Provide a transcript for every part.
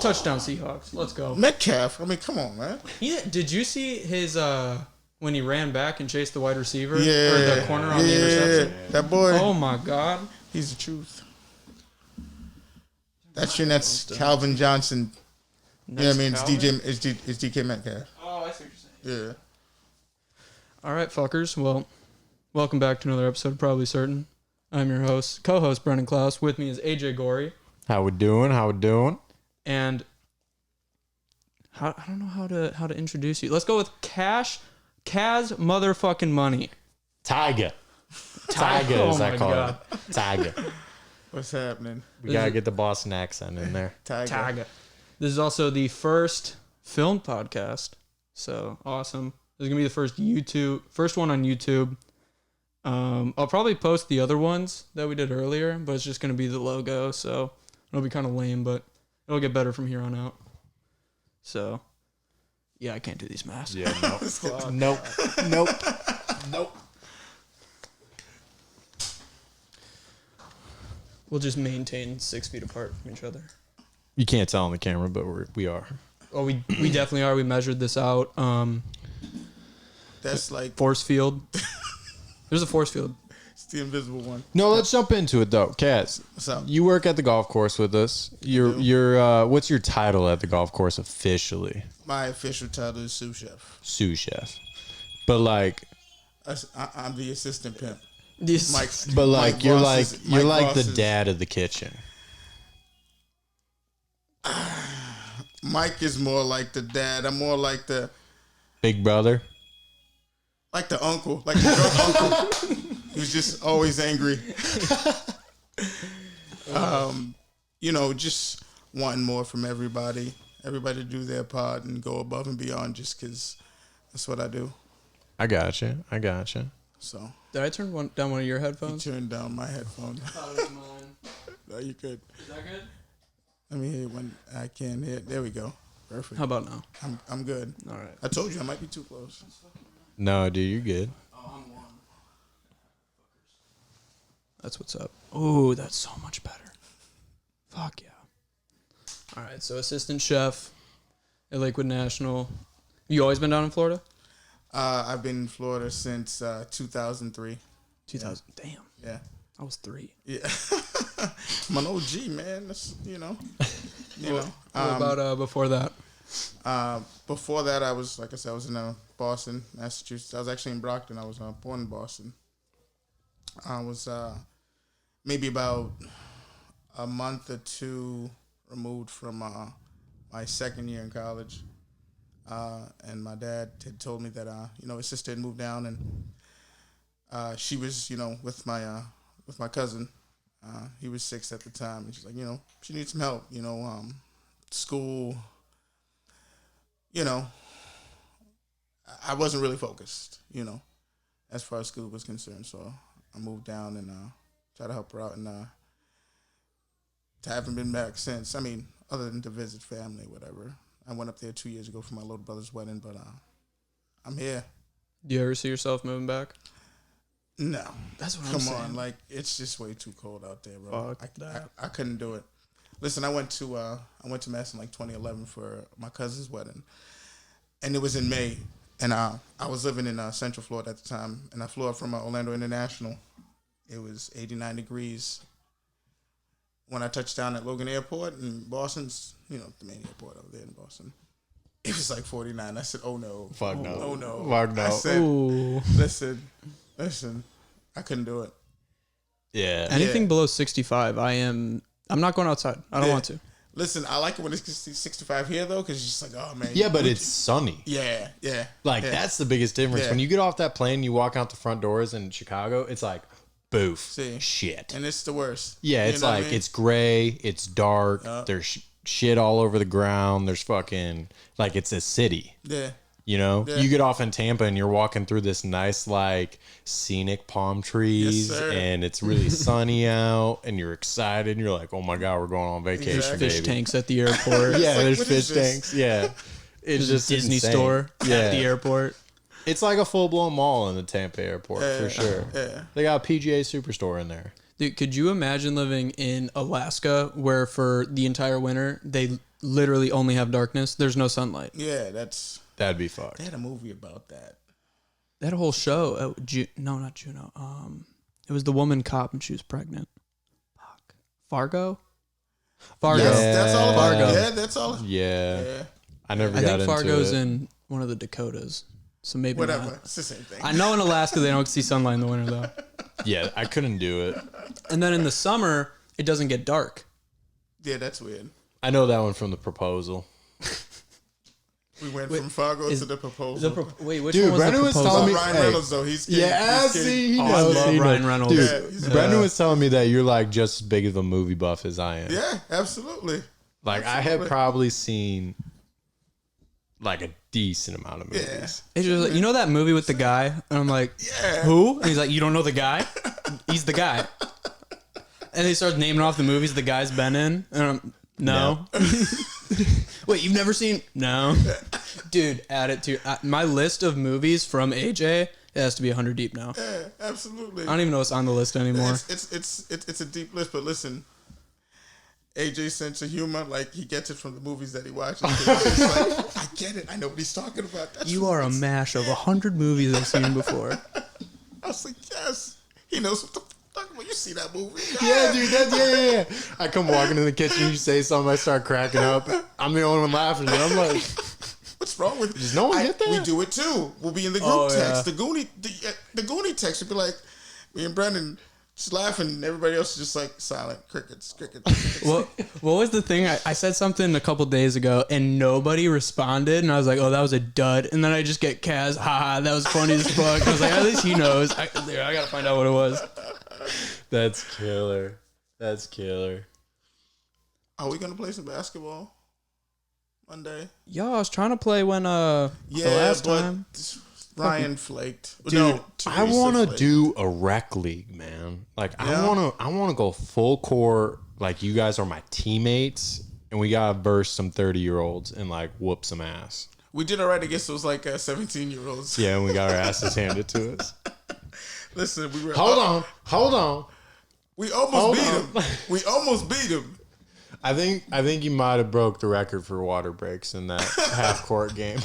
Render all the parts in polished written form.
Touchdown Seahawks. Let's go. Metcalf. I mean, come on, man. Did you see his when he ran back and chased the wide receiver? Yeah. Or the corner on the interception? That boy. Oh, my God. He's the truth. That's Calvin Johnson. You know what I mean? It's DK Metcalf. Oh, I see what you're saying. Yeah. All right, fuckers. Well, welcome back to another episode of Probably Certain. I'm your co-host, Brendan Klaus. With me is AJ Gorey. How we doing? And I don't know how to introduce you. Let's go with Caz motherfucking Money. Tiger as I call it. Tiger. What's happening? We gotta get the Boston accent in there. Tiger. This is also the first film podcast. So awesome. This is gonna be the first one on YouTube. I'll probably post the other ones that we did earlier, but it's just gonna be the logo, so it'll be kind of lame, but it'll get better from here on out. So, yeah, I can't do these masks. Yeah, nope. We'll just maintain 6 feet apart from each other. You can't tell on the camera, but we are. Oh, we definitely are. We measured this out. That's like force field. There's a force field. It's the invisible one. No, let's jump into it though. Kaz, what's up? You work at the golf course with us. You're what's your title at the golf course officially? My official title is sous chef. Sous chef. But like, I'm the assistant pimp. But like you're like the dad of the kitchen. Mike is more like the dad. I'm more like the big brother. Like the uncle, like the drunk uncle. Who's just always angry. Just wanting more from everybody. Everybody to do their part and go above and beyond just because that's what I do. I gotcha. So. Did I turn down one of your headphones? You turned down my headphone. I thought it was mine. No, you could. Is that good? Let me hear it when I can hear it. There we go. Perfect. How about now? I'm good. All right. I told you I might be too close. No, dude, you're good. Oh, I'm one. That's what's up. Oh, that's so much better. Fuck yeah. All right, so assistant chef at Lakewood National. You always been down in Florida? I've been in Florida since 2003. 2000. Yeah. Damn. Yeah. I was 3. Yeah. I'm an OG, man. That's, What about before that? Before that, I was, like I said, I was in Boston, Massachusetts. I was actually in Brockton. I was born in Boston. I was maybe about a month or 2 removed from my second year in college. And my dad had told me that, his sister had moved down and she was, with my cousin. He was 6 at the time. And she's like, she needs some help, school. I wasn't really focused, as far as school was concerned. So I moved down and tried to help her out. And I haven't been back since. I mean, other than to visit family, whatever. I went up there 2 years ago for my little brother's wedding, but I'm here. Do you ever see yourself moving back? No. That's what I'm saying. Come on, like, it's just way too cold out there, bro. Fuck that. I couldn't do it. Listen, I went to Mass in like 2011 for my cousin's wedding, and it was in May, and I was living in Central Florida at the time, and I flew up from Orlando International. It was 89 degrees. When I touched down at Logan Airport in Boston's, the main airport over there in Boston, it was like 49. I said, "Oh no, fuck no, oh no, fuck no." I said, ooh. Listen, I couldn't do it. Yeah. Anything below 65, I'm not going outside. I don't want to. Listen, I like it when it's 65 here, though, because it's just like, oh, man. Yeah, but it's sunny. Yeah. That's the biggest difference. Yeah. When you get off that plane, you walk out the front doors in Chicago, it's like, boof, See? shit. And it's the worst. Yeah, it's like, it's gray, it's dark, there's shit all over the ground, there's fucking, like, it's a city. Yeah. You get off in Tampa and you're walking through this nice, like, scenic palm trees, and it's really sunny out, and you're excited, and you're like, oh my God, we're going on vacation, There's fish baby. tanks at the airport. Yeah, like, there's fish tanks. Yeah. It's just a Disney insane. store Yeah. at the airport. It's like a full-blown mall in the Tampa airport, for sure. Yeah. They got a PGA Superstore in there. Dude, could you imagine living in Alaska where for the entire winter they literally only have darkness? There's no sunlight. Yeah, That'd be fucked. they had a movie about that. That whole show. No, not Juno. It was the woman cop and she was pregnant. Fuck. Fargo. Yes, that's all about Fargo. Yeah, that's all. Yeah. I never I got think into Fargo's it. in one of the Dakotas. So maybe Whatever. not. It's the same thing. I know in Alaska they don't see sunlight in the winter though. Yeah, I couldn't do it. And then in the summer it doesn't get dark. Yeah, that's weird. I know that one from The Proposal. We went from Fargo to The Proposal. Wait, which Dude, one was Brendan the was proposal? telling me- Ryan hey. Reynolds, though. He's kidding. Yeah, He's kidding. see, he Oh, I knows. love he Ryan knows. Reynolds. Dude, Brendan was telling me that you're like just as big of a movie buff as I am. Yeah, absolutely. Like I have probably seen like a decent amount of movies. Yeah. It's just like, you know that movie with the guy? And I'm like, Yeah. who? And he's like, you don't know the guy? He's the guy. And he starts naming off the movies the guy's been in. And I'm, no. Wait, you've never seen? No. Dude, add it to my list of movies from AJ. It has to be 100 deep now. Yeah, absolutely. I don't even know what's on the list anymore. It's a deep list, but listen, AJ's sense of humor, like he gets it from the movies that he watches. It's like, I get it. I know what he's talking about. That's You are a mash of 100 movies I've seen before. I was like, yes, he knows what the fuck about. You see that movie? Yeah, dude, that's yeah. I come walking in the kitchen, you say something, I start cracking up. I'm the only one laughing, and I'm like, What's wrong with? does no one get that? We do it too. We'll be in the group Oh, text. yeah. The Goonie text would be like, me and Brendan just laughing, and everybody else is just like silent. Crickets. What was the thing? I said something a couple days ago and nobody responded, and I was like, "Oh, that was a dud." And then I just get Caz, haha, that was funny as fuck. I was like, "At least he knows." I gotta find out what it was. that's killer. That's killer. Are we gonna play some basketball Monday? Yo, I was trying to play when the last time. Ryan flaked. Dude, No, I Teresa want to flaked. do a rec league, man. Like Yeah. I want to go full court. Like you guys are my teammates, and we gotta verse some 30-year-olds and like whoop some ass. We did already against those like 17-year-olds. Yeah, and we got our asses handed to us. Listen, we were. Hold on. We almost beat him. We almost beat him. I think you might have broke the record for water breaks in that half court game.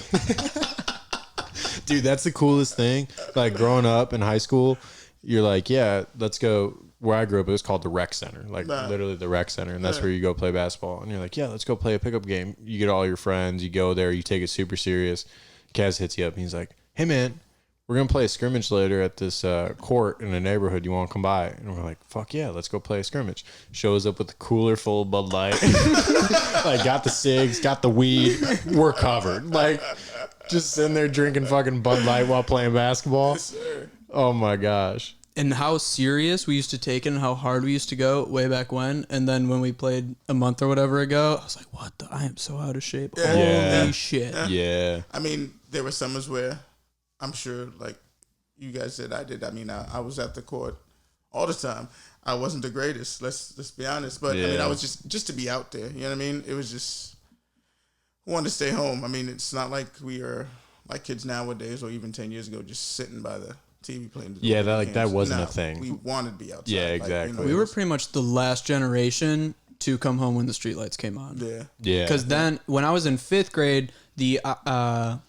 Dude, that's the coolest thing. Like growing up in high school, you're like, yeah, let's go. Where I grew up, it was called the rec center, like literally the rec center, and that's where you go play basketball. And you're like, yeah, let's go play a pickup game. You get all your friends, you go there, you take it super serious. Caz hits you up, and he's like, hey man, we're gonna play a scrimmage later at this court in a neighborhood. You want to come by? And we're like, fuck yeah, let's go play a scrimmage. Shows up with a cooler full of Bud Light, like got the cigs, got the weed. We're covered. Like just sitting there drinking fucking Bud Light while playing basketball. Yes, sir. Oh my gosh. And how serious we used to take it and how hard we used to go way back when. And then when we played a month or whatever ago, I was like, what the? I am so out of shape. Yeah. Holy shit. Yeah. I mean, there were summers where I'm sure, like you guys did, I did. I mean, I was at the court all the time. I wasn't the greatest. Let's be honest. But I mean, Yeah. I was just to be out there. You know what I mean? It was just wanted to stay home. I mean, it's not like we are like kids nowadays, or even 10 years ago, just sitting by the TV playing. The Yeah, that games. wasn't No, a thing. We wanted to be outside. Yeah, Like, exactly. We it were was- pretty much the last generation to come home when the streetlights came on. Yeah. Yeah. Because then when I was in 5th grade, the iPhone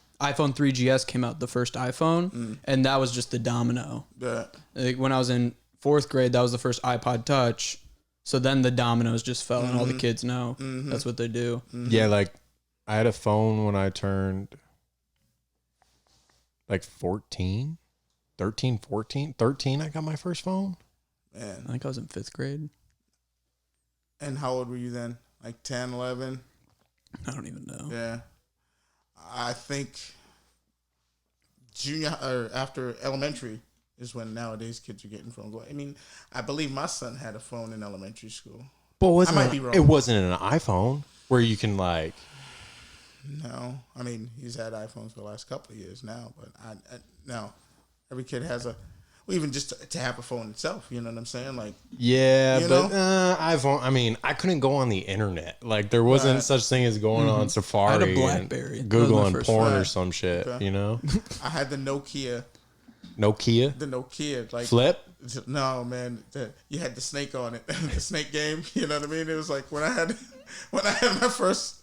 3GS came out, the first iPhone, and that was just the domino. Yeah. Like when I was in 4th grade, that was the first iPod Touch. So then the dominoes just fell, and all the kids know that's what they do. Yeah, like I had a phone when I turned like 13, I got my first phone. Man. I think I was in 5th grade. And how old were you then? Like 10, 11? I don't even know. Yeah. I think junior or after elementary is when nowadays kids are getting phones. I mean, I believe my son had a phone in elementary school. But I might be wrong. It wasn't an iPhone where you can like. No, I mean he's had iPhones for the last couple of years now, but I no, every kid has a. Well, even just to have a phone itself, you know what I'm saying? Like, Yeah, You but know? iPhone. I mean, I couldn't go on the internet. Like there wasn't Right. such thing as going on Safari, I had a and BlackBerry. That was Google my and first porn phone. or some shit. Okay. You know? I had the Nokia Nokia. The Nokia, like Flip. No, man, you had the snake on it, the snake game. You know what I mean? It was like when I had my first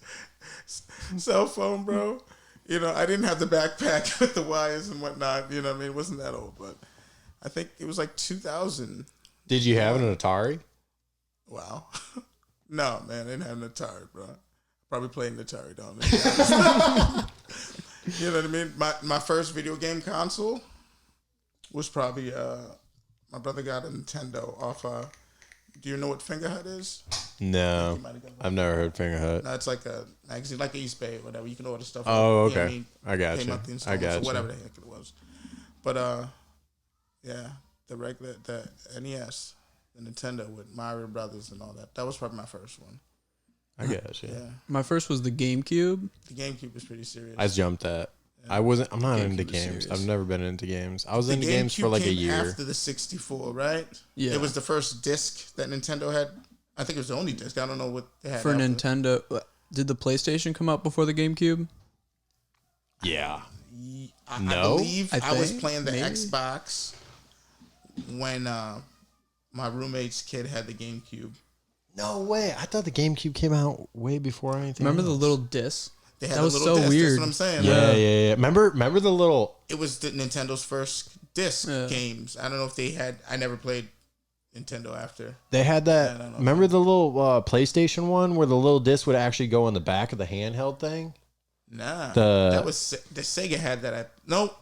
cell phone, bro. You know, I didn't have the backpack with the wires and whatnot. You know what I mean? It wasn't that old, but I think it was like 2000. Did you have an Atari? Wow. No, man, I didn't have an Atari, bro. Probably played an Atari, don't I? You know what I mean? My first video game console was probably my brother got a Nintendo off. Do you know what Fingerhut is? No, I've never heard Fingerhut. No, it's like a magazine, like East Bay or whatever. You can order stuff. Oh, okay. You know what I mean? I got Pay you. monthly I got or you. whatever the heck it was. But yeah, the NES, the Nintendo with Mario Brothers and all that. That was probably my first one. I guess, yeah. My first was the GameCube. The GameCube was pretty serious. I jumped that. I'm not into GameCube was games. serious. I've never been into games. I was The into games for GameCube like a came year. after the 64, right? Yeah. It was the first disc that Nintendo had. I think it was the only disc. I don't know what they had For after. Nintendo. Did the PlayStation come out before the GameCube? Yeah. I No? believe I I was think, playing the maybe. Xbox when my roommate's kid had the GameCube. No way. I thought the GameCube came out way before anything. Remember the else. little disc? They had That a was little so disc. weird. That's what I'm saying. Yeah. Remember the little. It was the Nintendo's first disc Yeah. games. I don't know if they had. I never played Nintendo after. They had I that. don't know. Remember the little PlayStation one where the little disc would actually go in the back of the handheld thing? Nah, The- that was the Sega had that. No,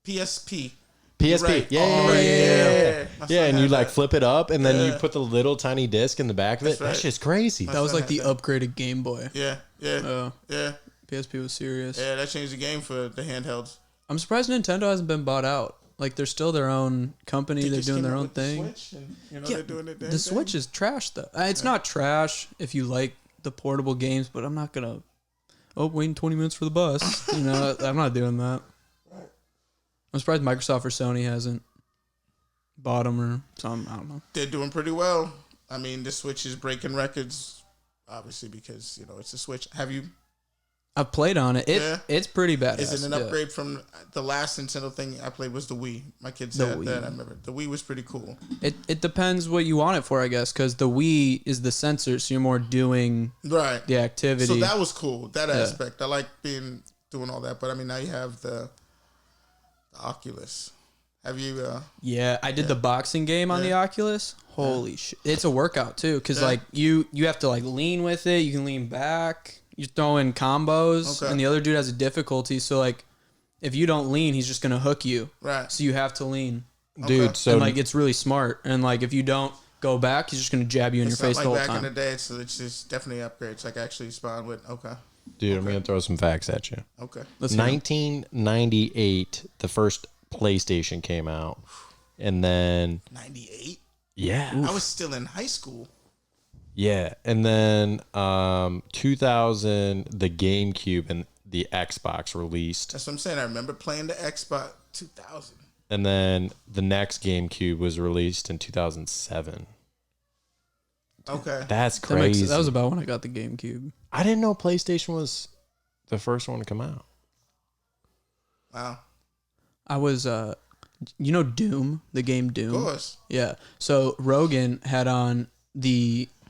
PSP. PSP. Right. Yeah, Oh, yeah, right. yeah. My Yeah, son and you had like that. flip it up, and then you Yeah. put the little tiny disc in the back of it. That's right. That's just crazy. That was son like the had that. upgraded Game Boy. Yeah, yeah, yeah, PSP was serious. yeah. That changed the game for the handhelds. I'm surprised Nintendo hasn't been bought out. Like they're still their own company. They They're just doing came their out own with the thing. Switch and, you know, Yeah, they're doing their damn The thing. Switch is trash though. It's not trash if you like the portable games, but I'm not gonna. Oh, waiting 20 minutes for the bus. You know, I'm not doing that. I'm surprised Microsoft or Sony hasn't bought them or something. I don't know. They're doing pretty well. I mean, the Switch is breaking records, obviously because you know it's a Switch. Have you? I've played on it. Yeah. It's pretty badass. Is it an yeah. upgrade from the last Nintendo thing I played? Was the Wii? My kids The had Wii. that. I remember the Wii was pretty cool. It depends what you want it for, I guess, because the Wii is the sensor, so you're more doing Right. the activity. So that was cool. That Yeah. aspect, I like doing all that. But I mean, now you have the Oculus. Have you? Yeah, I did the boxing game on the Oculus. Holy shit. It's a workout too cuz Yeah. like you have to like lean with it, you can lean back. You throw in combos Okay. and the other dude has a difficulty, so like if you don't lean, he's just going to hook you. Right. So you have to lean. Dude, Okay. so And like it's really smart and like if you don't go back, he's just going to jab you in It's your not face like the whole back time. in the day. So it's just definitely upgrades. Like actually spawned with. Okay. dude, I'm gonna throw some facts at you. Okay. Let's hear 'em. 1998, the first PlayStation came out, and then 98. yeah, I was still in high school. yeah, and then 2000, the GameCube and the Xbox released, That's what I'm saying. I remember playing the Xbox 2000. and then the next GameCube was released in 2007. Okay. That's That makes- crazy. that was about when I got the GameCube. I didn't know PlayStation was the first one to come out. Wow. I was you know Doom, the game Doom? Of course. Yeah. So Rogan had on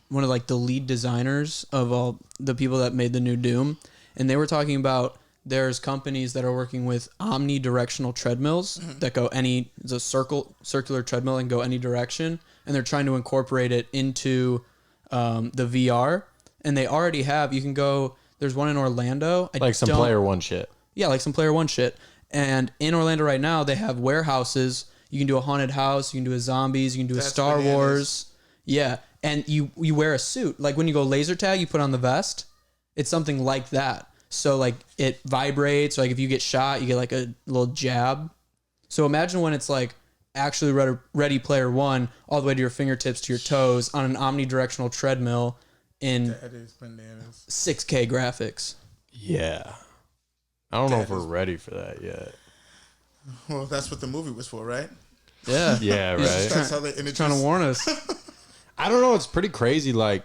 one of like the lead designers of all the people that made the new Doom, and they were talking about there's companies that are working with omnidirectional treadmills that go it's a circular treadmill and go any direction, and they're trying to incorporate it into the VR, and they already have. You can go. There's one in Orlando. Like some Player One shit. Yeah, like some Player One shit. And in Orlando right now, they have warehouses. You can do a haunted house. You can do a zombies. You can do a That's Star bananas. Wars. Yeah, and you wear a suit. Like when you go laser tag, you put on the vest. It's something like that. So like it vibrates. Like if you get shot, you get like a little jab. So imagine when it's like actually Ready Player One, all the way to your fingertips to your toes on an omnidirectional treadmill in That is bananas. 6K graphics. Yeah. I don't know if we're ready for that yet. Well, that's what the movie was for, right? Yeah. Yeah, right. That's how they introduced. Trying to warn us. I don't know. It's pretty crazy, like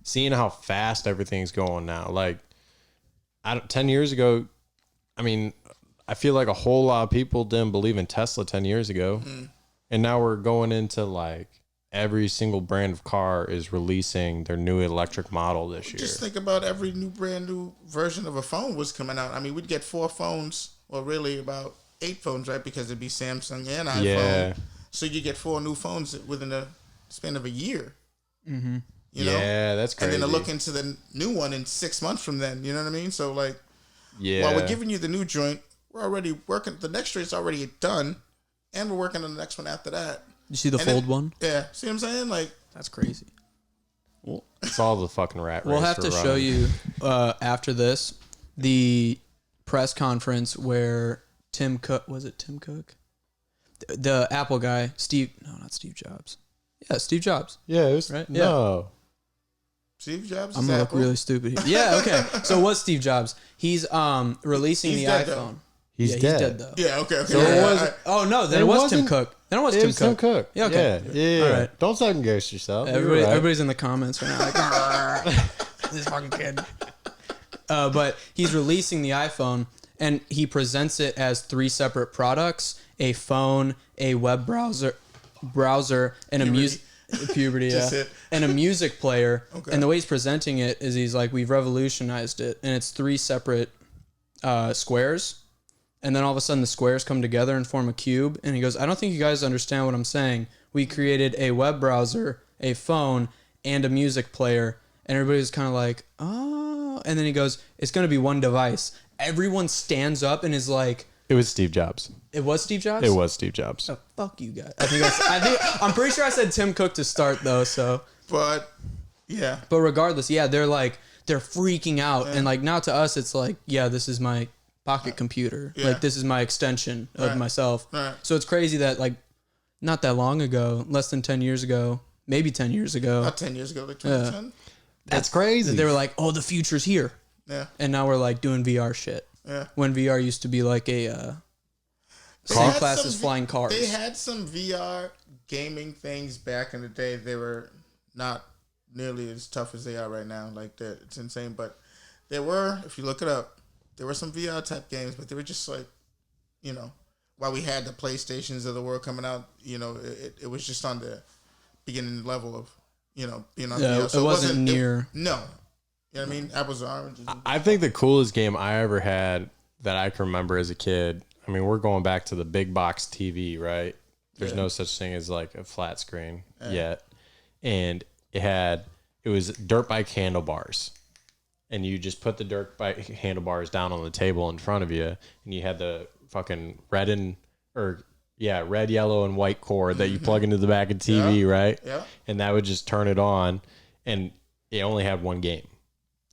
seeing how fast everything's going now. Like, 10 years ago, I mean, I feel like a whole lot of people didn't believe in Tesla 10 years ago. And now we're going into like every single brand of car is releasing their new electric model this year. Just think about every brand new version of a phone was coming out. I mean, we'd get 4 phones, or really about 8 phones, right? Because it'd be Samsung and iPhone. Yeah. So you get 4 new phones within a span of a year. Mm-hmm. You know? Yeah, that's crazy. And then to look into the new one in 6 months from then. You know what I mean? So like, yeah, while we're giving you the new joint, we're already working. The next joint's already done, and we're working on the next one after that. You see the fold one? Yeah. See what I'm saying? Like, that's crazy. Well, it's all the fucking rat race. We'll have to show you after this the press conference where Tim Cook, was it Tim Cook? The Apple guy, not Steve Jobs. Yeah, Steve Jobs. Yeah, it was, right? No. Steve Jobs. I'm gonna look really stupid here. Yeah, okay. So what's Steve Jobs? He's releasing the iPhone. Though. He's dead. He's dead though. Yeah, okay. So it was. Oh no, then it was Tim Cook. Then it was Tim Cook. Yeah, okay. Yeah. All right. Don't second guess yourself. Everybody's in the comments right now like, this fucking kid. But he's releasing the iPhone, and he presents it as 3 separate products: a phone, a web browser, and a music puberty, and a music player. Okay. And the way he's presenting it is he's like, we've revolutionized it, and it's 3 separate squares. And then all of a sudden the squares come together and form a cube. And he goes, I don't think you guys understand what I'm saying. We created a web browser, a phone, and a music player. And everybody's kind of like, oh. And then he goes, it's going to be one device. Everyone stands up and is like... It was Steve Jobs. It was Steve Jobs? It was Steve Jobs. Oh, fuck you guys. I'm pretty sure I said Tim Cook to start, though, so... But, yeah. But regardless, yeah, they're freaking out. Yeah. And, like, now to us, it's like, yeah, this is my... pocket computer. Yeah. Like, this is my extension of myself. Right. So it's crazy that, like, not that long ago, less than 10 years ago, maybe 10 years ago. Not 10 years ago, like 2010. That's crazy. They were like, oh, the future's here. Yeah. And now we're, like, doing VR shit. Yeah. When VR used to be like a C-classes flying cars. They had some VR gaming things back in the day. They were not nearly as tough as they are right now. Like, it's insane. But there were, if you look it up, there were some VR type games, but they were just like, you know, while we had the PlayStations of the world coming out, you know, it was just on the beginning level of, you know, being on VR. So it wasn't near. No. You know what I mean? Apples and oranges. I think the coolest game I ever had that I can remember as a kid, I mean, we're going back to the big box TV, right? There's no such thing as like a flat screen yet. And it was dirt bike handlebars. And you just put the dirt bike handlebars down on the table in front of you, and you had the fucking red, yellow, and white cord that you plug into the back of the TV, right? Yeah. And that would just turn it on, and it only had one game,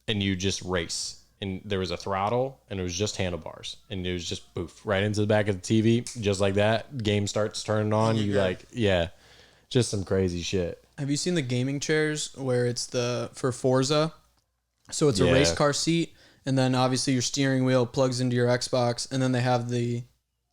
and you just race. And there was a throttle, and it was just handlebars, and it was just poof right into the back of the TV, just like that. Game starts turning on. Just some crazy shit. Have you seen the gaming chairs where it's for Forza? So it's a race car seat, and then obviously your steering wheel plugs into your Xbox, and then they have the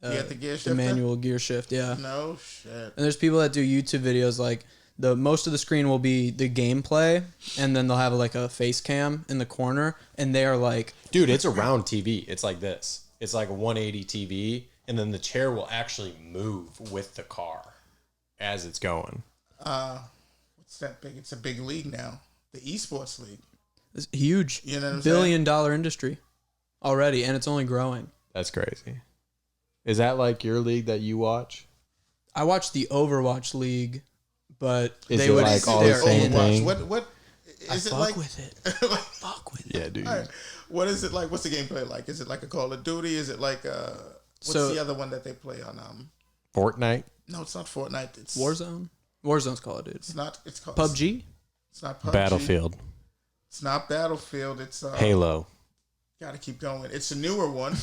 gear the manual gear shift. Yeah. No shit. And there's people that do YouTube videos like most of the screen will be the gameplay, and then they'll have like a face cam in the corner, and they are like, dude, it's a round TV. It's like this. It's like a 180 TV, and then the chair will actually move with the car as it's going. What's that big? It's a big league now. The esports league. It's huge. You know what I'm $1 billion industry already, and it's only growing. That's crazy. Is that like your league that you watch? I watch the Overwatch League, but is it like all the same thing? What is it like? With it. Fuck with it. Yeah, dude. Right. What is it like? What's the gameplay like? Is it like a Call of Duty? Is it like what's the other one that they play on? Fortnite? No, it's not Fortnite. It's Warzone. Warzone's Call of Duty. It's not. It's called PUBG. It's not PUBG. Battlefield. It's not Battlefield. It's Halo. Gotta keep going. It's a newer one.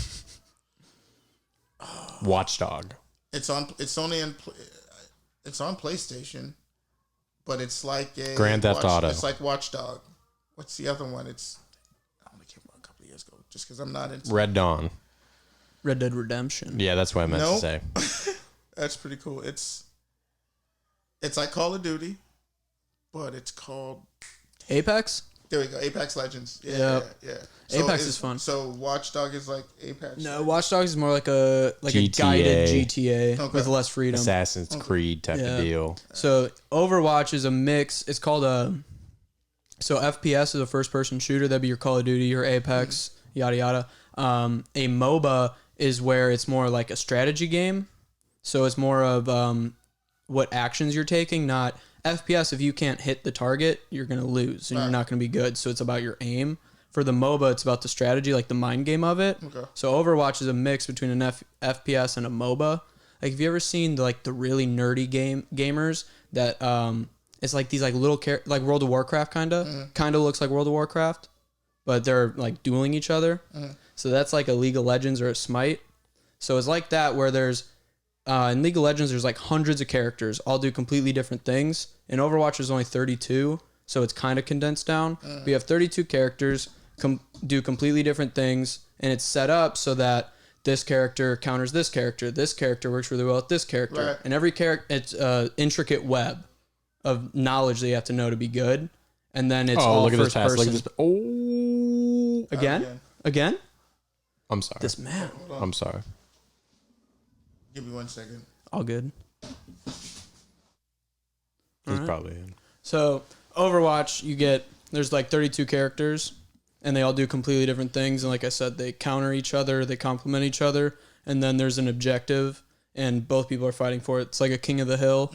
Watchdog. It's on PlayStation, but it's like a Grand Theft Auto. It's like Watchdog. What's the other one? It's I only came out a couple of years ago. Just because I'm not into Red Dawn. Red Dead Redemption. Yeah, that's what I meant to say. That's pretty cool. It's like Call of Duty, but it's called Apex. There we go. Apex Legends. Yeah. Apex is fun. So Watchdog is like Apex. No, Watch Dogs is more like a GTA. guided GTA with less freedom. Assassin's Creed type of deal. So Overwatch is a mix. It's called so FPS is a first person shooter. That'd be your Call of Duty, your Apex, yada yada. A MOBA is where it's more like a strategy game. So it's more of what actions you're taking, not FPS. If you can't hit the target, you're gonna lose and you're not gonna be good. So it's about your aim. For the MOBA, it's about the strategy, like the mind game of it. Okay. So Overwatch is a mix between an FPS and a MOBA. Like, have you ever seen the really nerdy gamers that it's like these like little like World of Warcraft kind of looks like World of Warcraft, but they're like dueling each other. So that's like a League of Legends or a Smite. So it's like that where there's in League of Legends there's like hundreds of characters all do completely different things. In Overwatch there's only 32, so it's kind of condensed down. But you have 32 characters. Do completely different things, and it's set up so that this character counters this character works really well with this character, and every character, it's an intricate web of knowledge that you have to know to be good, and then it's all first person. Look at this. Oh, again? I'm sorry. This man. I'm sorry. Give me 1 second. All good. He's probably in. So Overwatch, there's like 32 characters. And they all do completely different things. And like I said, they counter each other. They complement each other. And then there's an objective. And both people are fighting for it. It's like a King of the Hill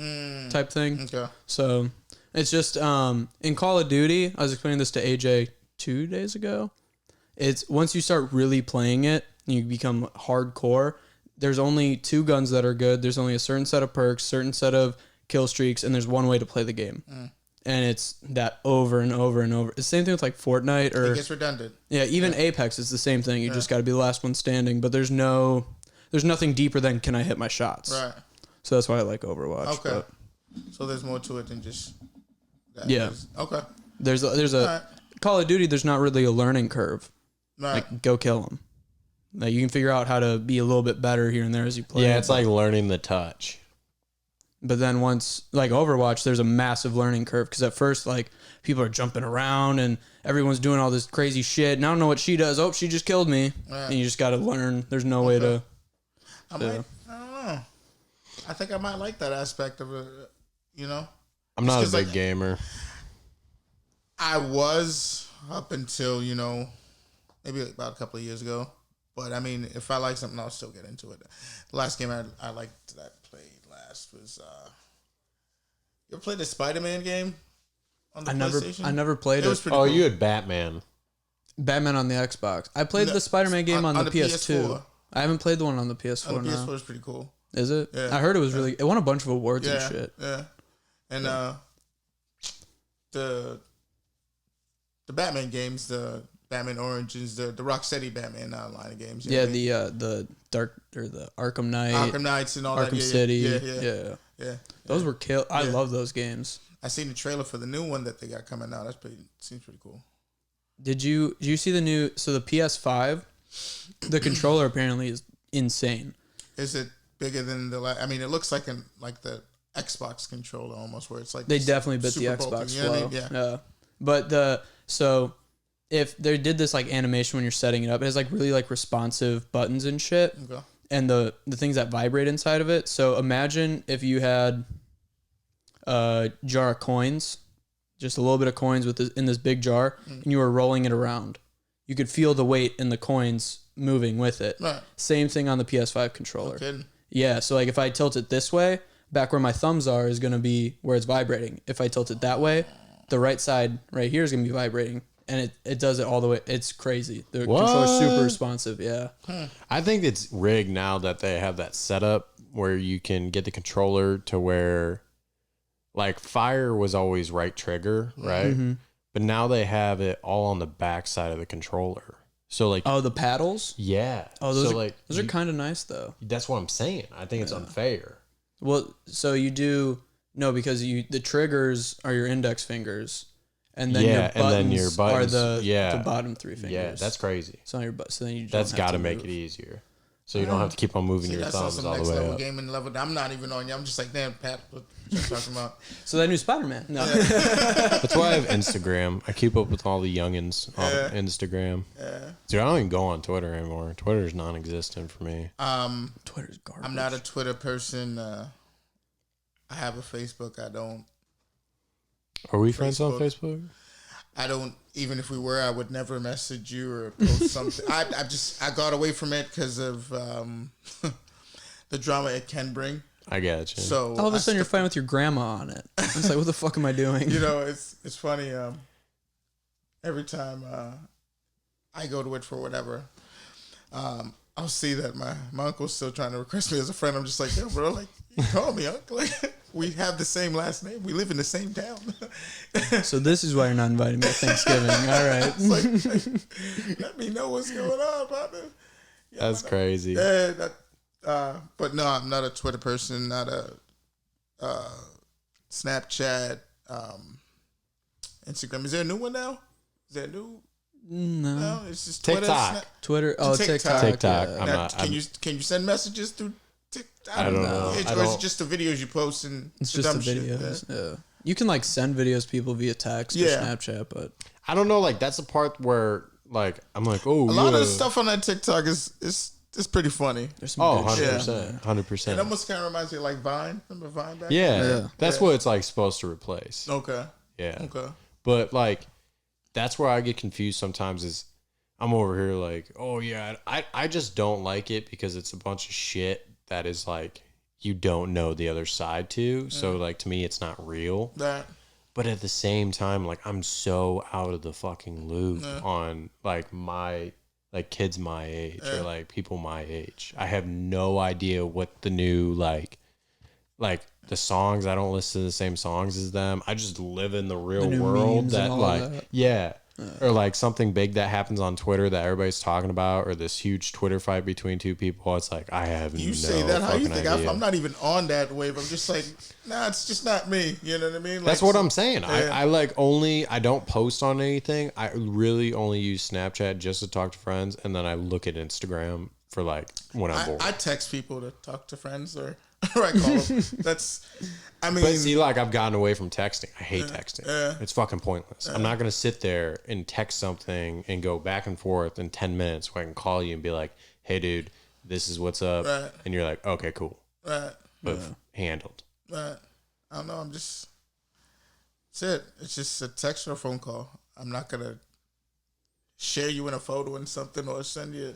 type thing. Okay. So it's just in Call of Duty, I was explaining this to AJ 2 days ago. It's once you start really playing it, and you become hardcore, there's only 2 guns that are good. There's only a certain set of perks, certain set of kill streaks, and there's one way to play the game. And it's that over and over and over. It's the same thing with like Fortnite or... It gets redundant. Yeah, even Apex is the same thing. You just got to be the last one standing. But there's nothing deeper than can I hit my shots. Right. So that's why I like Overwatch. Okay. But, so there's more to it than just that. Yeah. Okay. There's a Call of Duty, there's not really a learning curve. Right. Like, go kill them. Like, you can figure out how to be a little bit better here and there as you play. Yeah, it's like learning the touch. But then once, like Overwatch, there's a massive learning curve because at first, like, people are jumping around and everyone's doing all this crazy shit. And I don't know what she does. Oh, she just killed me. Right. And you just got to learn. There's no way to... I don't know. I think I might like that aspect of it, I'm not a big gamer. I was up until, maybe about a couple of years ago. But, I mean, if I like something, I'll still get into it. The last game I liked that I played last was you ever played the Spider-Man game on the PlayStation? I never played it. Cool. You had Batman On the Xbox. I played the Spider-Man game on the PS2. PS4. I haven't played the one on the PS4. On the PS4 is pretty cool. Is it? Yeah. I heard it was really... It won a bunch of awards and shit. Yeah. And the Batman games, the Batman Origins, the Rocksteady Batman line of games. The Dark or the Arkham Knight, Arkham Knights, and all Arkham that. City. Yeah. Those were kill. I love those games. I seen the trailer for the new one that they got coming out. Seems pretty cool. Did you see the new? So the PS5, the controller apparently is insane. Is it bigger than the? I mean, it looks like the Xbox controller almost, where it's like they definitely bit the Xbox bulky, flow. I mean? Yeah. But if they did this like animation when you're setting it up, it has like really like responsive buttons and shit. Okay. And the things that vibrate inside of it. So imagine if you had a jar of coins, just a little bit of coins in this big jar, and you were rolling it around. You could feel the weight in the coins moving with it. Right. Same thing on the PS5 controller. Okay. Yeah, so like if I tilt it this way, back where my thumbs are is going to be where it's vibrating. If I tilt it that way, the right side right here is going to be vibrating. And it does it all the way. It's crazy. The controller's super responsive. Yeah. I think it's rigged now that they have that setup where you can get the controller to where, like, fire was always right trigger, right? Mm-hmm. But now they have it all on the back side of the controller. So like, the paddles. Yeah. Oh, those are kind of nice though. That's what I'm saying. I think it's unfair. Well, so you do because the triggers are your index fingers. And then your buttons are the bottom 3 fingers. Yeah, that's crazy. So on your so then you that's got to make it easier. So you don't have to keep on moving See, your that's on thumbs some all next the way level up. gaming level. I'm not even on. I'm just like, damn, Pat, what you talking about? So that new Spider-Man. No. That's why I have Instagram. I keep up with all the youngins on Instagram. Dude, I don't even go on Twitter anymore. Twitter's non-existent for me. Twitter's garbage. I'm not a Twitter person. I have a Facebook. I don't. Are we friends on Facebook? I don't. Even if we were, I would never message you or post something. I got away from it because of the drama it can bring. I got you. So all of a sudden you're fighting with your grandma on it. It's like, what the fuck am I doing? You know, it's funny. Every time I go to it for whatever, I'll see that my uncle's still trying to request me as a friend. I'm just like, yo, bro, like, you call me uncle. Like, we have the same last name. We live in the same town. So this is why you're not inviting me to Thanksgiving. All right. It's like, let me know what's going on, partner. Yeah, that's crazy. Yeah, but no, I'm not a Twitter person. Not a Snapchat, Instagram. Is there a new one now? Is there a new? No, it's just Twitter. TikTok. Twitter. Oh, TikTok. TikTok. Yeah. Can you send messages through TikTok? I don't know. Or is it just the videos you post and it's just the videos. Yeah. You can like send videos to people via text or Snapchat, but I don't know. Like that's the part where like I'm like, oh, a lot of the stuff on that TikTok is pretty funny. There's some 100%, 100%. It almost kind of reminds me of like Vine. Remember Vine back then? That's what it's like supposed to replace. Okay. Yeah. Okay. But like, that's where I get confused sometimes. Is I'm over here like, oh yeah, I just don't like it because it's a bunch of shit that is like you don't know the other side to. So like to me, it's not real. But at the same time, like I'm so out of the fucking loop on like my like kids my age or like people my age. I have no idea what the new like the songs. I don't listen to the same songs as them. I just live in the real world that like or like something big that happens on Twitter that everybody's talking about, or this huge Twitter fight between two people. It's like I have you no say that how you think idea. I'm not even on that wave. I'm just like, nah, it's just not me. You know what I mean? Like, that's what I'm saying. I like only I don't post on anything. I really only use Snapchat just to talk to friends, and then I look at Instagram for like when I'm bored. I text people to talk to friends or I call them. That's, I mean. But see, like I've gotten away from texting. I hate texting. It's fucking pointless. I'm not gonna sit there and text something and go back and forth in 10 minutes where I can call you and be like, "Hey, dude, this is what's up," and you're like, "Okay, cool." But handled. I don't know. I'm just. That's it. It's just a text or a phone call. I'm not gonna share you in a photo and something or send you.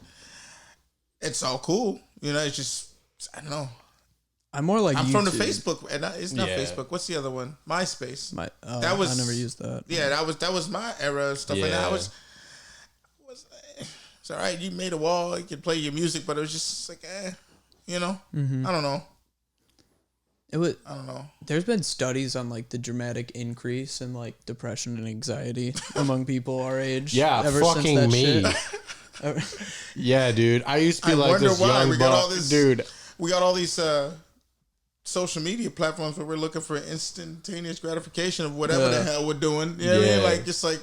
It's all cool, you know. It's just I don't know. I'm more like I'm YouTube. from the Facebook, and it's not Facebook. What's the other one? MySpace. That was I never used that. Yeah, that was my era of stuff. And I was it's all right. You made a wall, you could play your music, but it was just like, you know. I don't know. I don't know. There's been studies on like the dramatic increase in like depression and anxiety among people our age. Yeah, ever fucking since me. Shit. Yeah, dude. I used to be like this young buck, dude. We got all these social media platforms where we're looking for instantaneous gratification of whatever the hell we're doing. You know what I mean? Like, just like,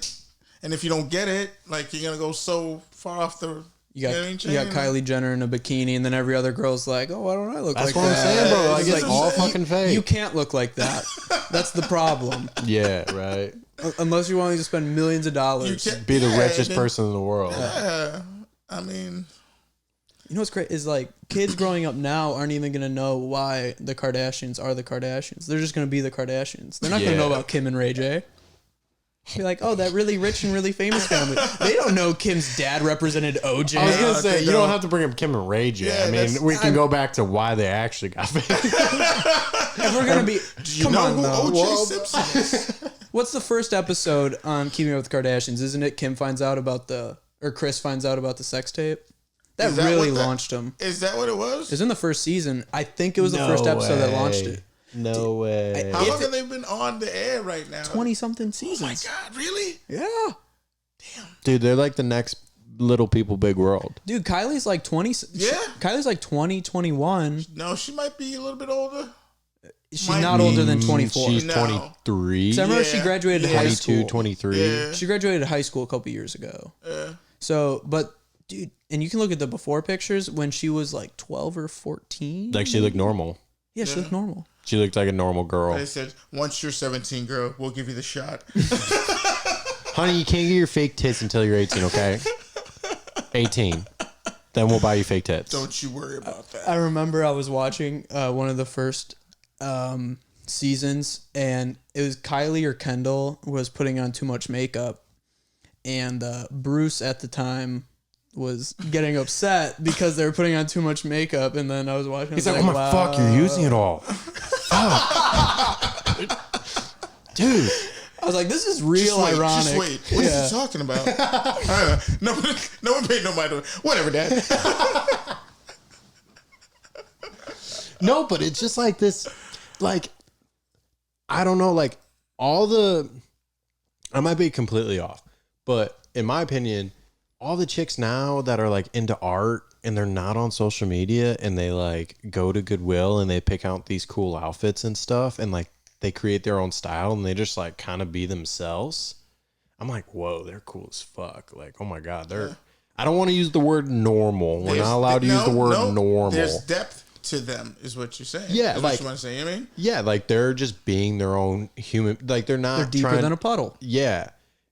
and if you don't get it, like, you're going to go so far off the. You got Kylie Jenner in a bikini, and then every other girl's like, "Oh, why don't I look like that?" That's what I'm saying, bro. Like, it's all fucking fake. You can't look like that. That's the problem. Yeah, right. Unless you're willing to spend millions of dollars. Be the richest person in the world. Yeah. I mean, you know what's great is like kids growing up now aren't even gonna know why the Kardashians are the Kardashians. They're just gonna be the Kardashians. They're not gonna know about Kim and Ray J. Be like, oh, that really rich and really famous family. They don't know Kim's dad represented OJ. I was gonna say you don't have to bring up Kim and Ray J. Yeah, I mean, we can go back to why they actually got famous. If we're gonna be, come on, who though. OJ Simpson is? What's the first episode on Keeping Up with the Kardashians? Isn't it Kim finds out about Chris finds out about the sex tape? That really launched him. Is that what it was? It was in the first season. I think it was the first episode that launched it. No way. How long have they been on the air right now? 20-something seasons. Oh my God, really? Yeah. Damn. Dude, they're like the next Little People Big World. Dude, Kylie's like 20. Yeah. Kylie's like 20, 21. No, she might be a little bit older. She's not older than 24. She's 23. I remember she graduated high school. 23. Yeah. She graduated high school a couple years ago. Yeah. So, but dude, and you can look at the before pictures when she was like 12 or 14. Like she looked normal. Yeah, she looked normal. She looked like a normal girl. They said, once you're 17, girl, we'll give you the shot. Honey, you can't get your fake tits until you're 18, okay? 18. Then we'll buy you fake tits. Don't you worry about that. I remember I was watching one of the first seasons, and it was Kylie or Kendall was putting on too much makeup, and Bruce at the time was getting upset because they were putting on too much makeup, and then I was watching. He's like, "Oh my fuck, you're using it all." Dude. I was like, this is real ironic. Just wait. What is he talking about? No one paid no mind. Whatever, Dad. No, but it's just like this, like, I don't know, like all the, I might be completely off, but in my opinion, all the chicks now that are like into art and they're not on social media and they like go to Goodwill and they pick out these cool outfits and stuff and like they create their own style and they just like kind of be themselves. I'm like, whoa, they're cool as fuck. Like, oh my God, they're, I don't want to use the word normal. We're not allowed to use the word normal. There's depth to them is what you're saying. Yeah. Is like, what you want to say, you know what I mean? Yeah. Like they're just being their own human. Like they're not They're deeper than a puddle. Yeah.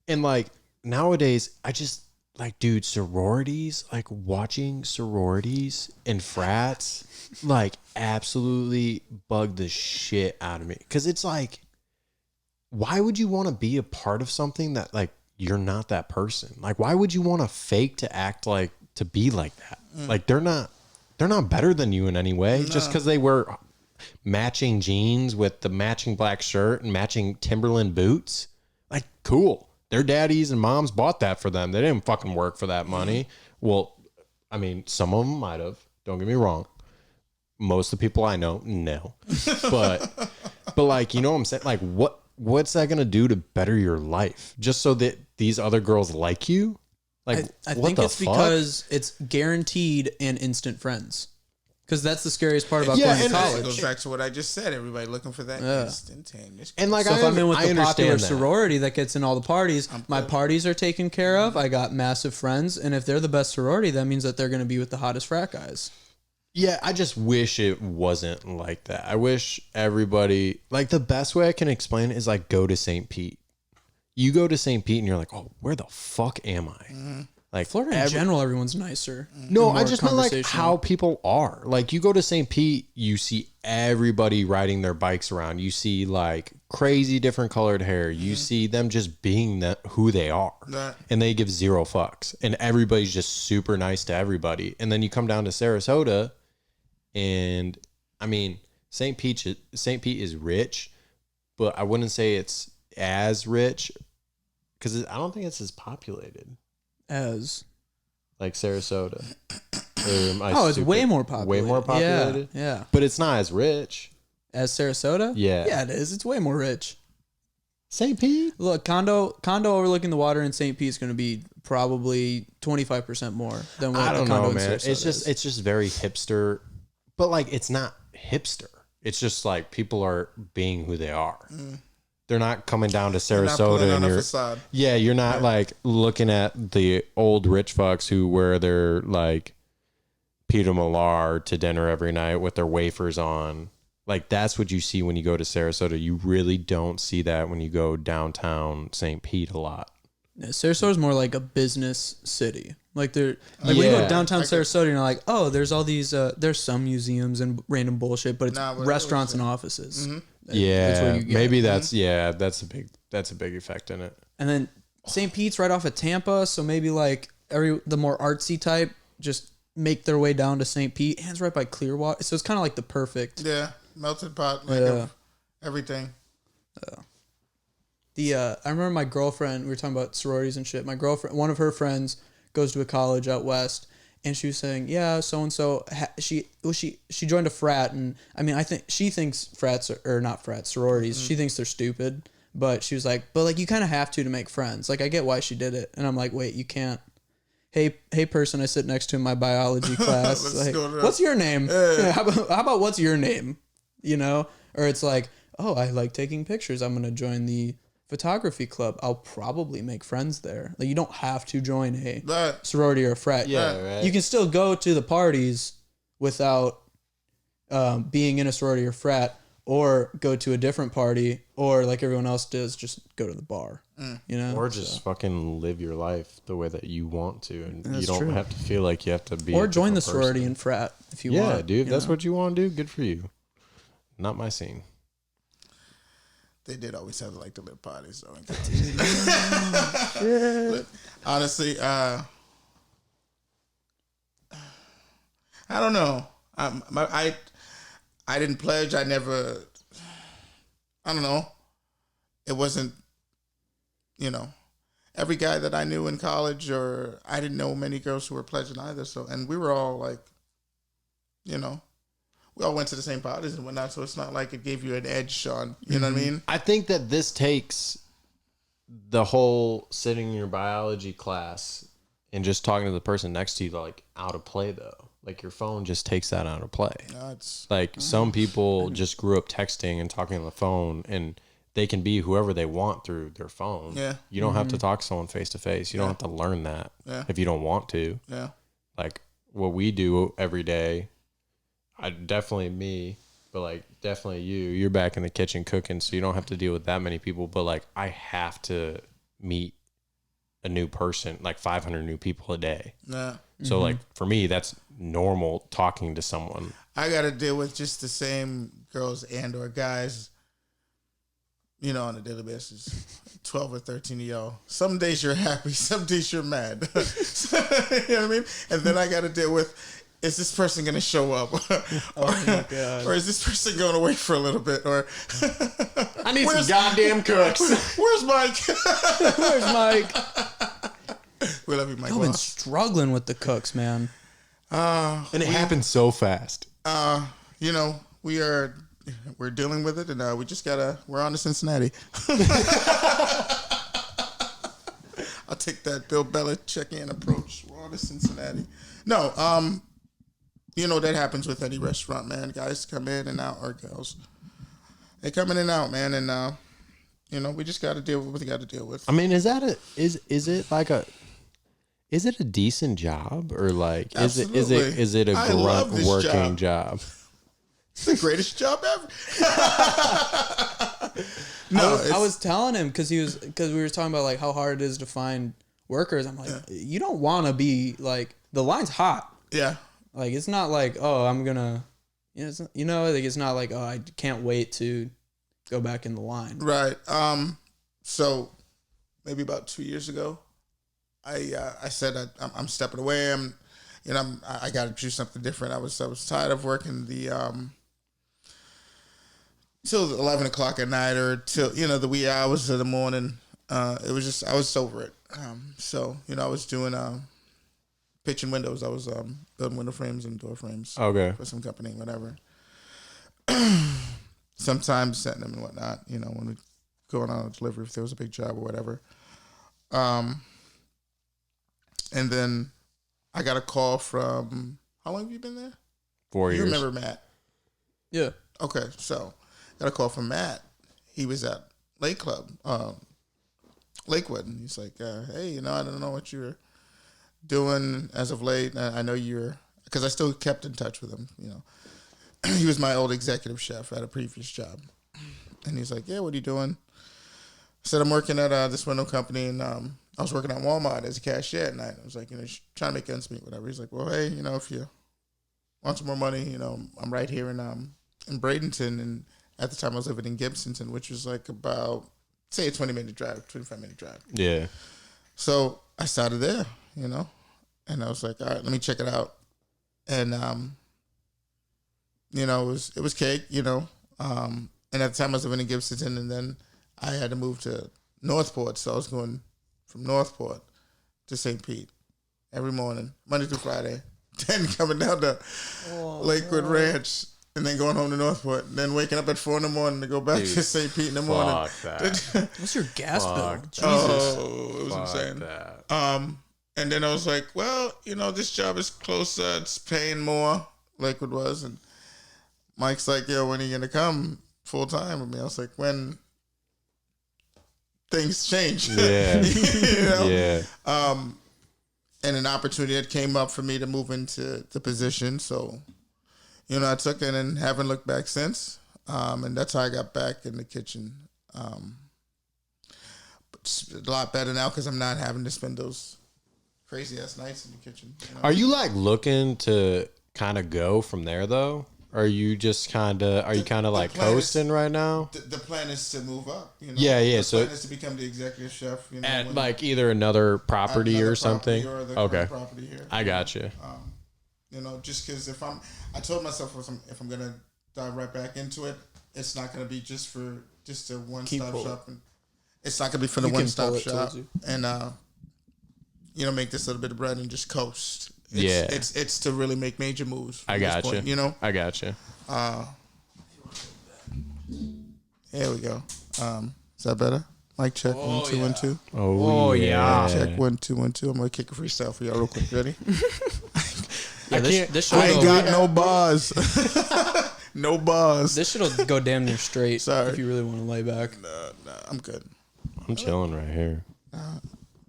And like nowadays, I just like, dude, sororities, like watching sororities and frats, like absolutely bug the shit out of me. Cause it's like, why would you want to be a part of something that like you're not that person? Like, why would you want to fake to act like to be like that? Like they're not better than you in any way. Just because they wear matching jeans with the matching black shirt and matching Timberland boots. Like, cool. Their daddies and moms bought that for them. They didn't fucking work for that money. Well, I mean, some of them might have. Don't get me wrong. Most of the people I know, no. But like, you know what I'm saying? Like, what's that gonna do to better your life? Just so that these other girls like you? Like, I what think the it's fuck? because it's guaranteed and instant friends. Because that's the scariest part about Yeah, going to and college. It goes back to what I just said. Everybody looking for that instantaneous. And like, So if I'm in with I the popular understand that. sorority that gets in all the parties, my parties are taken care of. I got massive friends, and if they're the best sorority, that means that they're going to be with the hottest frat guys. Yeah, I just wish it wasn't like that. I wish everybody, like the best way I can explain it is like go to St. Pete. You go to St. Pete and you're like, oh, where the fuck am I? Like Florida in general, everyone's nicer. No, and I more just meant like conversational. how people are. Like you go to St. Pete, you see everybody riding their bikes around. You see like crazy different colored hair. You see them just being who they are. Right. And they give zero fucks. And everybody's just super nice to everybody. And then you come down to Sarasota and I mean, St. Pete is rich, but I wouldn't say it's as rich because I don't think it's as populated. As Like Sarasota. it's way more populated. Way more populated? Yeah. But it's not as rich. As Sarasota? Yeah. Yeah, it is. It's way more rich. St. Pete? Look, condo overlooking the water in St. Pete is going to be probably 25% more than what I don't the condo know, in man. Sarasota It's just very hipster. But like it's not hipster. It's just like people are being who they are. They're not coming down to Sarasota and you're not like looking at the old rich fucks who wear their like Peter Millar to dinner every night with their wafers on. Like that's what you see when you go to Sarasota. You really don't see that when you go downtown St. Pete a lot. Yeah, Sarasota's more like a business city. Like when you go downtown Sarasota, you're like, oh, there's all these, there's some museums and random bullshit, but it's restaurants and offices. Yeah, That's what you get. maybe that's a big effect in it. And then St. Pete's right off of Tampa, so maybe like the more artsy type just make their way down to St. Pete, and it's right by Clearwater, so it's kind of like the perfect. Yeah, melted pot, of everything. I remember my girlfriend. We were talking about sororities and shit. My girlfriend, one of her friends, goes to a college out west, and she was saying, yeah, so and so. She joined a frat, and I mean, I think she thinks frats are not frats, sororities. She thinks they're stupid, but she was like, but like you kind of have to make friends. Like I get why she did it, and I'm like, wait, you can't. Hey, person I sit next to in my biology class. Like, what's your name? Yeah, how about what's your name? You know, or it's like, oh, I like taking pictures. I'm gonna join the photography club, I'll probably make friends there. Like, you don't have to join a But sorority or a frat. Yeah, right. You can still go to the parties without being in a sorority or frat, or go to a different party, or like everyone else does, just go to the bar. You know, Or just fucking live your life the way that you want to, and That's you don't true. have to feel like you have to be. or a join the different sorority person. and frat if you Yeah, want. dude, if you that's know? what you want to do, good for you. Not my scene. they did always have like the lit parties though. But honestly, I don't know. I didn't pledge. I never. I don't know. It wasn't. Every guy that I knew in college, or I didn't know many girls who were pledging either. So, and we were all like, we all went to the same parties and whatnot. So it's not like it gave you an edge on, you know what I mean? I think that this takes the whole sitting in your biology class and just talking to the person next to you like out of play though. Like your phone just takes that out of play. It's Like some people just grew up texting and talking on the phone, and they can be whoever they want through their phone. Yeah. You don't have to talk to someone face to face. You don't have to learn that if you don't want to. yeah. Like what we do every day, definitely me, but like definitely you're back in the kitchen cooking, so you don't have to deal with that many people. But like I have to meet a new person, like 500 new people a day. Yeah. So like for me, that's normal talking to someone. I got to deal with just the same girls and or guys, on a daily basis. 12 or 13 of y'all. Some days you're happy, some days you're mad. You know what I mean? And then I got to deal with, is this person going to show up? Oh my God. Or is this person going away for a little bit? Or I need some goddamn cooks. Where's Mike? Where's Mike? We love you, Mike. I've been struggling with the cooks, man. And it happens so fast. We're dealing with it, and we're on to Cincinnati. I'll take that Bill Belichick approach. We're on to Cincinnati. No, that happens with any restaurant, man. Guys come in and out, or girls. They come in and out, man, and we just got to deal with what we got to deal with. I mean, is it a decent job, or like is it a grunt working job? It's the greatest job ever. I was telling him because we were talking about like how hard it is to find workers. I'm like, you don't want to be like, the line's hot. Yeah. Like it's not like, oh, I'm gonna, it's not like, oh, I can't wait to go back in the line. Right. So maybe about 2 years ago, I said I'm stepping away. I got to do something different. I was tired of working till 11 o'clock at night, or till the wee hours of the morning. It was just, I was over it. So I was doing pitching windows. I was building window frames and door frames. Okay. For some company, whatever. Sometimes setting them and whatnot. When we going on a delivery, if there was a big job or whatever. And then I got a call from, how long have you been there? 4 years. You remember Matt? Yeah. Okay, so got a call from Matt. He was at Lakewood, and he's like, "Hey, I don't know what you're doing as of late. I know because I still kept in touch with him. He was my old executive chef at a previous job, and he's like, "Yeah, what are you doing?" I said, "I'm working at this window company, and I was working at Walmart as a cashier at night. I was like, trying to make ends meet, whatever." He's like, "Well, hey, if you want some more money, I'm right here in Bradenton, and at the time I was living in Gibsonton, which was like about, say, a 25-minute drive. Yeah. So I started there, and I was like, all right, let me check it out. And, it was cake, and at the time I was living in Gibsonton, and then I had to move to Northport. So I was going from Northport to St. Pete every morning, Monday through Friday, then coming down to Lakewood Ranch, and then going home to Northport, and then waking up at 4 a.m. to go back to St. Pete in the morning. Fuck that. What's your gas bill? Jesus. Oh, it was insane. That. And then I was like, well, this job is closer. It's paying more, Lakewood was. And Mike's like, yo, when are you going to come full time with me? I was like, when things change. Yeah. You know? Yeah. And an opportunity that came up for me to move into the position. So, you know, I took it and haven't looked back since. And that's how I got back in the kitchen. But it's a lot better now because I'm not having to spend those crazy ass nights in the kitchen. You know? Are you like looking to kind of go from there though? Are you just kind of like coasting right now? The plan is to move up. You know? Yeah. The So plan is to become the executive chef. You know, at like either another property or something. Or the okay. property here. I got you. You know, just because I told myself if I'm gonna dive right back into it, it's not gonna be just a one-stop shop, and it's not gonna be for the one-stop shop, and you know, make this little bit of bread and just coast. It's to really make major moves. I got you. You know, I got you. Here we go. Is that better? Mic check 1 2 1 2. Oh yeah. Check 1 2 1 2. I'm gonna kick a freestyle for y'all real quick. Ready? This I ain't got no bars. No bars. This shit'll go damn near straight. Sorry. If you really want to lay back. No, I'm good. I'm chilling right here.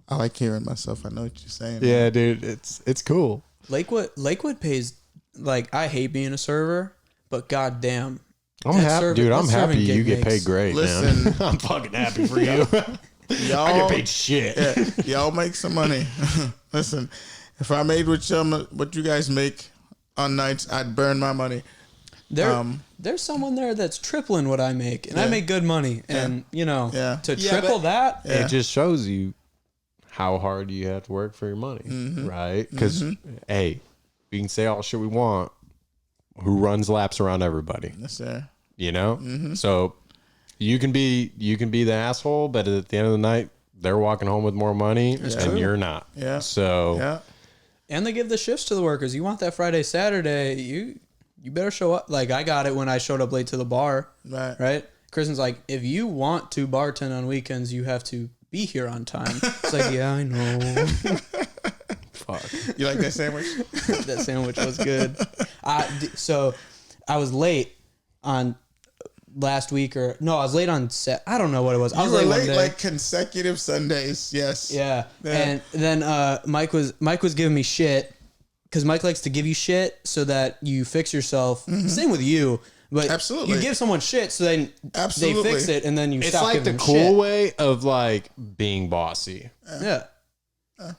I like hearing myself. I know what you're saying. Yeah, dude, it's cool. Lakewood pays, like, I hate being a server, but goddamn, I'm happy, dude. I'm happy you get paid great, Listen, man. I'm fucking happy for you. Y'all, I get paid shit. Yeah, y'all make some money. Listen, if I made what you guys make on nights, I'd burn my money. There's someone there that's tripling what I make, and I make good money. And, you know, to triple that. It just shows you how hard you have to work for your money, right? Because, hey, we can say all shit we want. Who runs laps around everybody? Yes, sir. You know? So you can be the asshole, but at the end of the night, they're walking home with more money and you're not. Yeah. So. Yeah. And they give the shifts to the workers. You want that Friday, Saturday, you better show up. Like, I got it when I showed up late to the bar. Right? Kristen's like, if you want to bartend on weekends, you have to be here on time. It's like, yeah, I know. Fuck. You like that sandwich? That sandwich was good. So I was late on last week I was late on set. I don't know what it was. I was late one day. like consecutive Sundays. Yes. Yeah. And then Mike was giving me shit because Mike likes to give you shit so that you fix yourself. Same with you. But absolutely, you give someone shit so then they fix it and then you stop giving them shit. It's like the cool way of like being bossy. Yeah.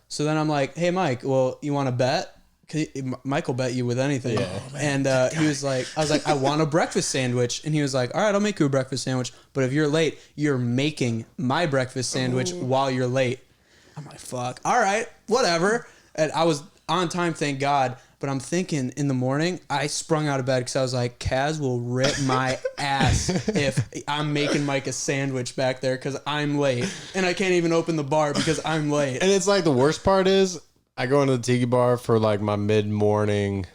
So then I'm like, hey, Mike, well, you want to bet? Cause Mike will bet you with anything. Yeah. And he was like, I was like, I want a breakfast sandwich. And he was like, all right, I'll make you a breakfast sandwich. But if you're late, you're making my breakfast sandwich while you're late. I'm like, fuck. All right, whatever. And I was on time, thank God. But I'm thinking in the morning, I sprung out of bed because I was like, Caz will rip my ass if I'm making Mike a sandwich back there because I'm late. And I can't even open the bar because I'm late. And it's like the worst part is I go into the tiki bar for like my mid-morning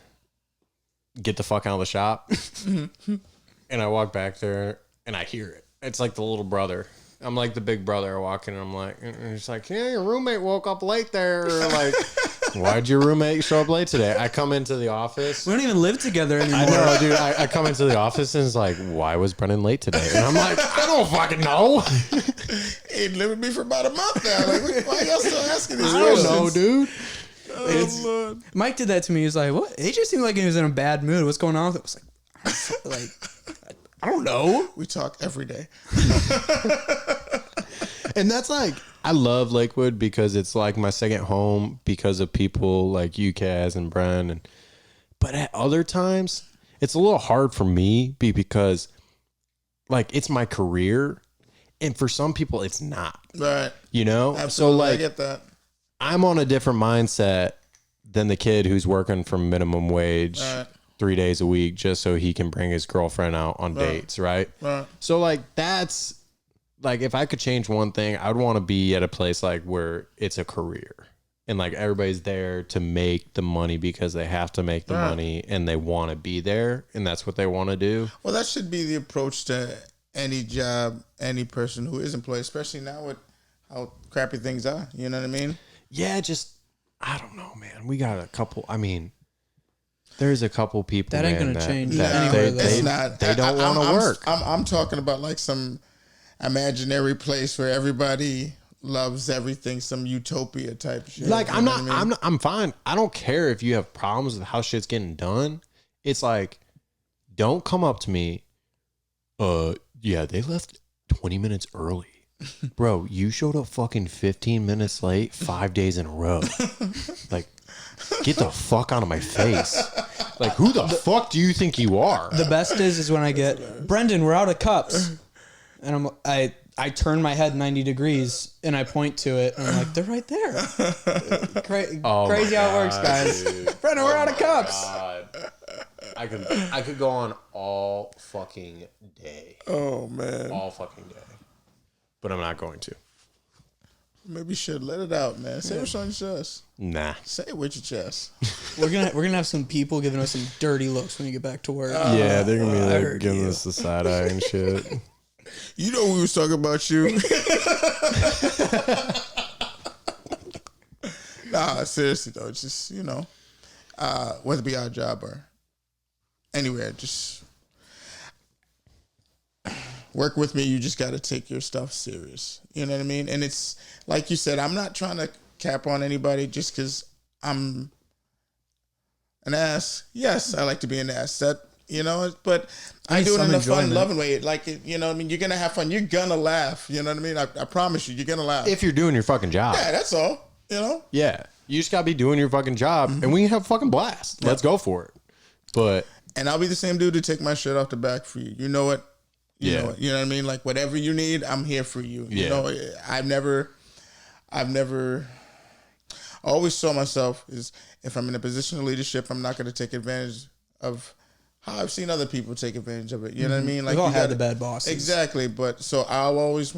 get the fuck out of the shop. And I walk back there and I hear it. It's like the little brother. I'm like the big brother. I walk in and I'm like, and it's like, yeah, your roommate woke up late there. Or like, why'd your roommate show up late today? I come into the office. We don't even live together anymore. I know, dude. I come into the office and it's like, why was Brennan late today? And I'm like, I don't fucking know. He lived with me for about a month now. Like, why y'all still asking these questions? I don't know, dude. Lord. Mike did that to me. He was like, what? He just seemed like he was in a bad mood. What's going on? I was like, I don't know. We talk every day. And that's like, I love Lakewood because it's like my second home because of people like you, Caz, and Bren. But at other times, it's a little hard for me because like it's my career. And for some people, it's not. Right. You know? Absolutely. So like, I get that. I'm on a different mindset than the kid who's working for minimum wage 3 days a week just so he can bring his girlfriend out on dates, right? So like that's like if I could change one thing, I'd want to be at a place like where it's a career and like everybody's there to make the money because they have to make the money and they want to be there and that's what they want to do. Well, that should be the approach to any job, any person who is employed, especially now with how crappy things are. You know what I mean? Yeah, just I don't know, man. We got a couple. I mean, there's a couple people that ain't gonna change. They don't want to work. I'm talking about like some imaginary place where everybody loves everything, some utopia type shit. Like, You know what I mean? I'm fine. I don't care if you have problems with how shit's getting done. It's like, don't come up to me. Yeah, they left 20 minutes early. Bro, you showed up fucking 15 minutes late 5 days in a row. Like, get the fuck out of my face. Like, who the fuck do you think you are? The best is when I get, Brendan, we're out of cups. And I turn my head 90 degrees and I point to it and I'm like, they're right there. Crazy how it works, guys. Dude. Brendan, we're out of cups. God. I could go on all fucking day. Oh man. All fucking day. But I'm not going to. Maybe you should let it out, man. Say what's on your chest. Nah. Say it with your chest. We're gonna have some people giving us some dirty looks when we get back to work. Yeah, they're gonna be like heard giving you. us the side eye and shit. You know we was talking about you. Nah, seriously though, it's just, you know, whether it be our job or anywhere, just work with me. You just got to take your stuff serious. You know what I mean? And it's like you said, I'm not trying to cap on anybody just because I'm an ass. Yes, I like to be an ass. That, you know, but I do it in a fun, loving way. Like, you know what I mean? You're going to have fun. You're going to laugh. You know what I mean? I promise you, you're going to laugh. If you're doing your fucking job. Yeah, that's all. You know? Yeah. You just gotta be doing your fucking job and we can have a fucking blast. Let's go for it. But and I'll be the same dude to take my shit off the back for you. You know what? You know what I mean? Like whatever you need, I'm here for you. You know, I always saw myself is if I'm in a position of leadership, I'm not gonna take advantage of how I've seen other people take advantage of it. You know what I mean? Like We've all you had the bad bosses. Exactly. But so I always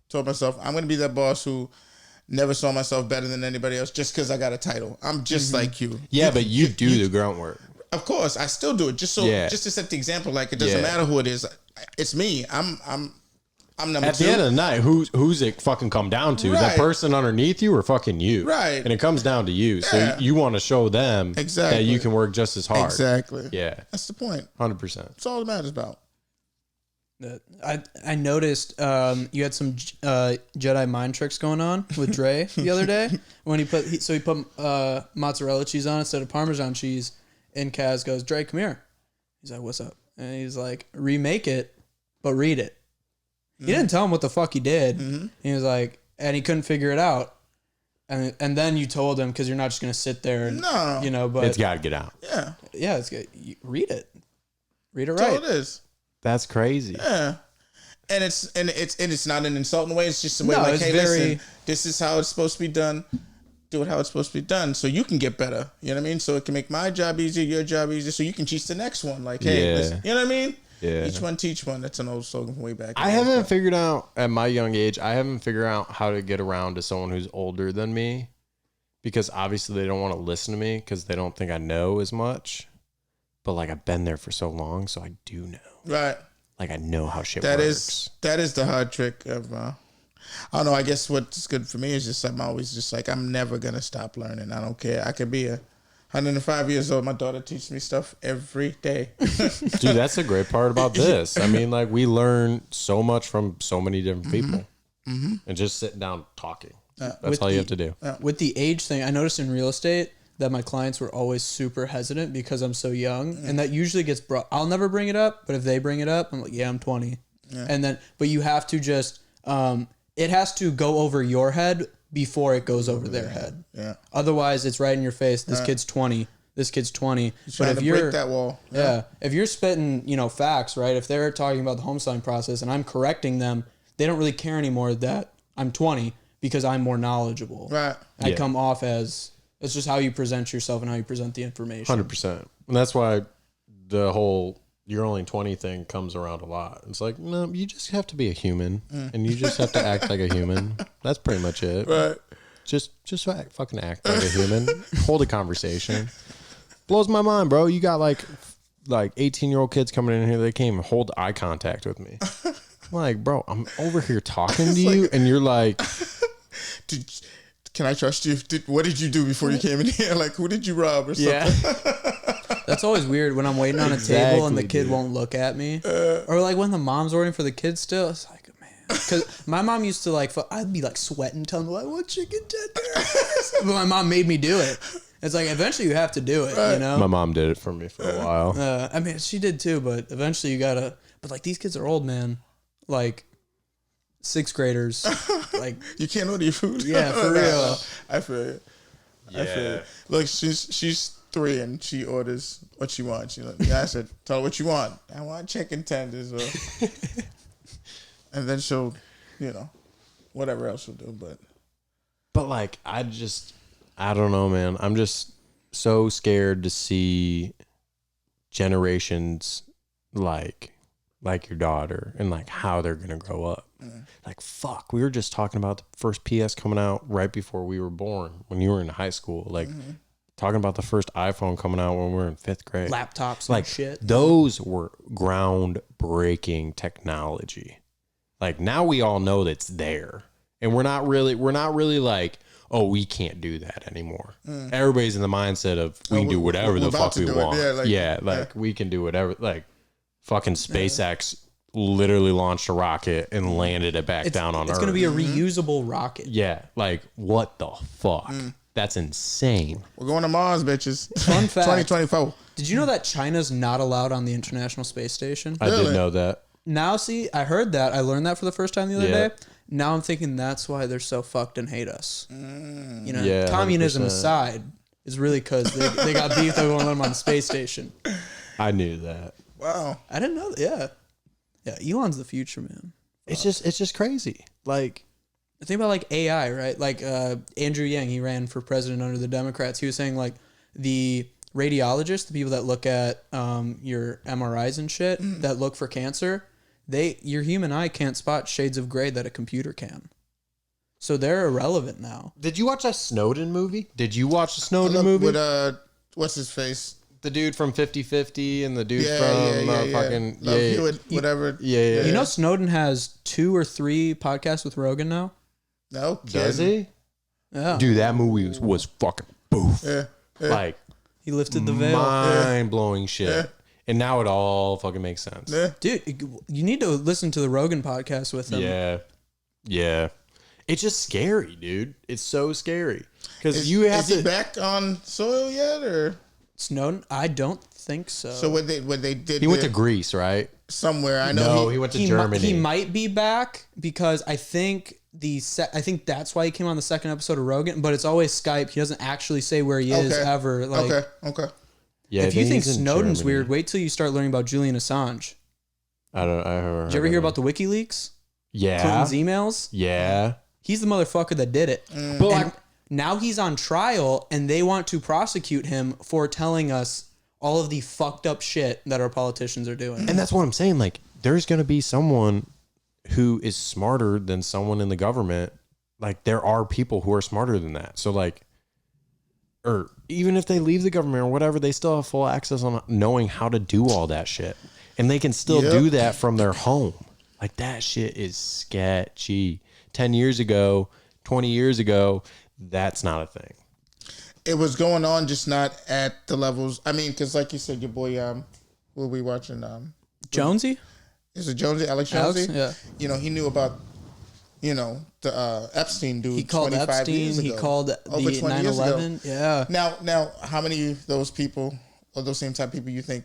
told myself I'm gonna be that boss who never saw myself better than anybody else just because I got a title. I'm just like you. yeah, but you do the groundwork. Of course, I still do it just to set the example. Like it doesn't matter who it is. It's me. I'm number At two. the end of the night, who's it fucking come down to? Right. That person underneath you or fucking you? Right. And it comes down to you. So Yeah. you want to show them Exactly. that you can work just as hard. Exactly. Yeah. That's the point. 100%. That's all it matters about. I noticed you had some Jedi mind tricks going on with Dre the other day when he put mozzarella cheese on instead of Parmesan cheese, and Caz goes, Dre, come here. He's like, what's up? And he's like, remake it, but read it. He didn't tell him what the fuck he did. He was like, and he couldn't figure it out. And then you told him because you're not just gonna sit there and you know, but It's got to get out. Yeah. it's good. Read it That's right. all it is. That's crazy. Yeah. And it's not an insulting way. It's just a way like, hey, listen, this is how it's supposed to be done. Do it how it's supposed to be done so you can get better. You know what I mean? So it can make my job easier, your job easier, so you can teach the next one. Like, hey, listen, you know what I mean? Yeah. Each one teach one. That's an old slogan from way back. I haven't figured out at my young age, how to get around to someone who's older than me, because obviously they don't want to listen to me because they don't think I know as much. But like I've been there for so long, so I do know. Right. Like I know how shit works. That is the hard trick of I don't know, I guess what's good for me is just I'm always just like I'm never gonna stop learning. I don't care. I could be 105 years old. My daughter teaches me stuff every day. Dude, that's the great part about this. I mean, like we learn so much from so many different people. And just sitting down talking. That's all you have to do. With the age thing, I noticed in real estate that my clients were always super hesitant because I'm so young, and that usually gets brought. I'll never bring it up, but if they bring it up, I'm like, yeah, I'm 20, and then but you have to just it has to go over your head before it goes over their head. Yeah. Otherwise, it's right in your face. This kid's 20. This kid's 20. But if you're break that wall, if you're spitting, facts, right? If they're talking about the home selling process and I'm correcting them, they don't really care anymore that I'm 20 because I'm more knowledgeable. Right. I come off as. It's just how you present yourself and how you present the information. 100%. And that's why the whole you're only 20 thing comes around a lot. It's like, no, you just have to be a human and you just have to act like a human. That's pretty much it. Right. Just fucking act like a human. Hold a conversation. Blows my mind, bro. You got like 18-year-old kids coming in here. They can't even hold eye contact with me. I'm like, bro, I'm over here talking to you and you're like... Can I trust you? What did you do before you came in here? Like, who did you rob or something? Yeah. That's always weird when I'm waiting on a table and the kid won't look at me. Or like when the mom's ordering for the kids still. It's like, Because my mom used to like, I'd be like sweating, telling me, I want chicken tenders. But my mom made me do it. It's like, eventually you have to do it, you know? My mom did it for me for a while. I mean, she did too, but eventually you gotta, but like these kids are old, man. Like 6th graders. Like, You can't order your food. yeah, for real. I feel it. I feel it. Look, she's 3 and she orders what she wants. I said, tell her what you want. I want chicken tenders. And then she'll, whatever else she'll do. But like, I don't know, man. I'm just so scared to see generations like your daughter and like how they're gonna grow up. Like, fuck, we were just talking about the first PS coming out right before we were born, when you were in high school. Like, talking about the first iPhone coming out when we were in 5th grade. Laptops Like, and shit. those were groundbreaking technology. Like, now we all know that's there, and we're not really like, oh, we can't do that anymore. Everybody's in the mindset of we can do whatever the fuck we want. We can do whatever. Like, fucking SpaceX literally launched a rocket and landed it back down on Earth. It's going to be a reusable rocket. Yeah, like, what the fuck? That's insane. We're going to Mars, bitches. Fun fact. 2024. Did you know that China's not allowed on the International Space Station? I did know that. Now, see, I heard that. I learned that for the first time the other Yeah. day. Now I'm thinking that's why they're so fucked and hate us. Yeah, Communism 100%. aside is really because they got beef. They won't let them on the space station. I knew that. Wow. I didn't know that. Yeah, Elon's the future, man. It's just crazy. Like, Think about like AI, right? Like Andrew Yang, he ran for president under the Democrats. He was saying like the radiologists, the people that look at your MRIs and shit, that look for cancer, your human eye can't spot shades of gray that a computer can. So they're irrelevant now. did you watch that Snowden movie? Did you watch the Snowden movie? With what's his face? The dude from 50/50 and the dude from fucking Hewitt, whatever. Yeah. You know, Snowden has 2 or 3 podcasts with Rogan now. No, Does he? Yeah, Dude, that movie was fucking boof. Yeah. Like, he lifted the veil. mind blowing shit. Yeah. And now it all fucking makes sense. Yeah. Dude, you need to listen to the Rogan podcast with him. Yeah. It's just scary, dude. It's so scary because Is he back on soil yet, or Snowden? I don't think so. so when they did? he went to Greece, right? somewhere. I know. No, he went to Germany. He might be back because I think I think that's why he came on the second episode of Rogan. But it's always Skype. He doesn't actually say where he is ever. Like, Okay. Yeah, if you think he's in Snowden's Germany. weird, wait till you start learning about Julian Assange. I heard. Did you ever hear about the WikiLeaks? Yeah. Clinton's emails? Yeah. He's the motherfucker that did it. But like, And now he's on trial and they want to prosecute him for telling us all of the fucked up shit that our politicians are doing. and that's what I'm saying. Like, there's going to be someone who is smarter than someone in the government. Like, there are people who are smarter than that. So, like, or even if they leave the government or whatever, they still have full access on knowing how to do all that shit. And they can still do that from their home. Like, that shit is sketchy. 10 years ago, 20 years ago, that's not a thing. It was going on, just not at the levels. I mean, because like you said, your boy, what we watching? Jonesy? Is it Jonesy? Alex Jonesy? Yeah. You know, he knew about, the Epstein dude. He called 25 Epstein. years He ago. called Over the 20 years ago. 9/11. Yeah. Now, how many of those people, or those same type of people, you think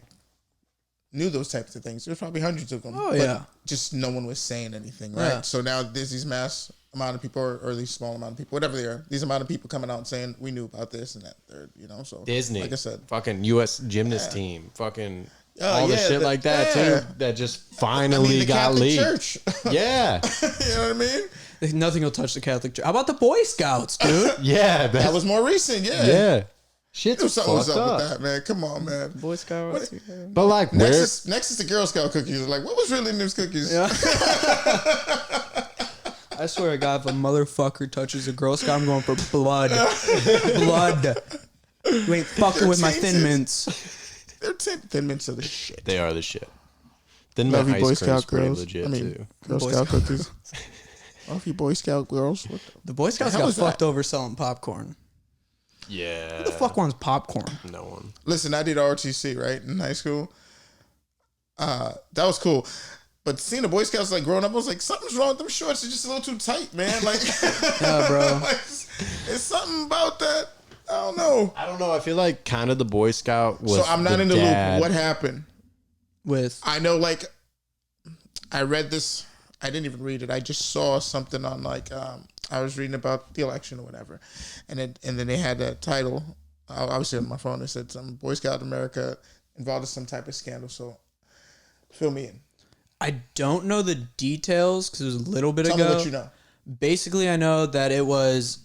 knew those types of things? There's probably hundreds of them. Oh, but yeah. just no one was saying anything, right? Yeah. So now there's these mass amount of people, or at least small amount of people, whatever they are. These amount of people coming out and saying we knew about this and that, third. So Disney, like I said, fucking U.S. gymnast team, fucking all the shit like that yeah. too. That just finally the got Catholic leaked. Church. Yeah, You know what I mean? Nothing will touch the Catholic Church. How about the Boy Scouts, dude? yeah, That was more recent, yeah. yeah. Shit's There's something was fucked up up. with that, man. Come on, man. Boy Scouts. But like, where? Next is the Girl Scout cookies. Like, what was really in those cookies? Yeah. I swear to God, if a motherfucker touches a Girl Scout, I'm going for blood. Blood. You ain't fucking with my Thin Mints. They're Thin Mints are the shit. They are the shit. Then Love my you, Boy ice cream's Scout pretty girls. legit I mean, too. Girl Boy Scout cookies. Love you, Boy Scout girls. What The Boy Scouts hell got is that? fucked over selling popcorn. Yeah. Who the fuck wants popcorn? No one. Listen, I did ROTC, right, in high school. That was cool. But seeing the Boy Scouts like growing up, I was like, something's wrong with them shorts. They're just a little too tight, man. Like, Yeah, bro. like, it's something about that. I don't know. I feel like kind of the Boy Scout was. So I'm not the in the dad. loop. What happened? With I know, like, I read this. I didn't even read it. I just saw something on, like, I was reading about the election or whatever, and then they had that title. Obviously on my phone, it said some Boy Scout America involved in some type of scandal. So, fill me in. I don't know the details because it was a little bit Tell ago. me what you know. Basically, I know that it was.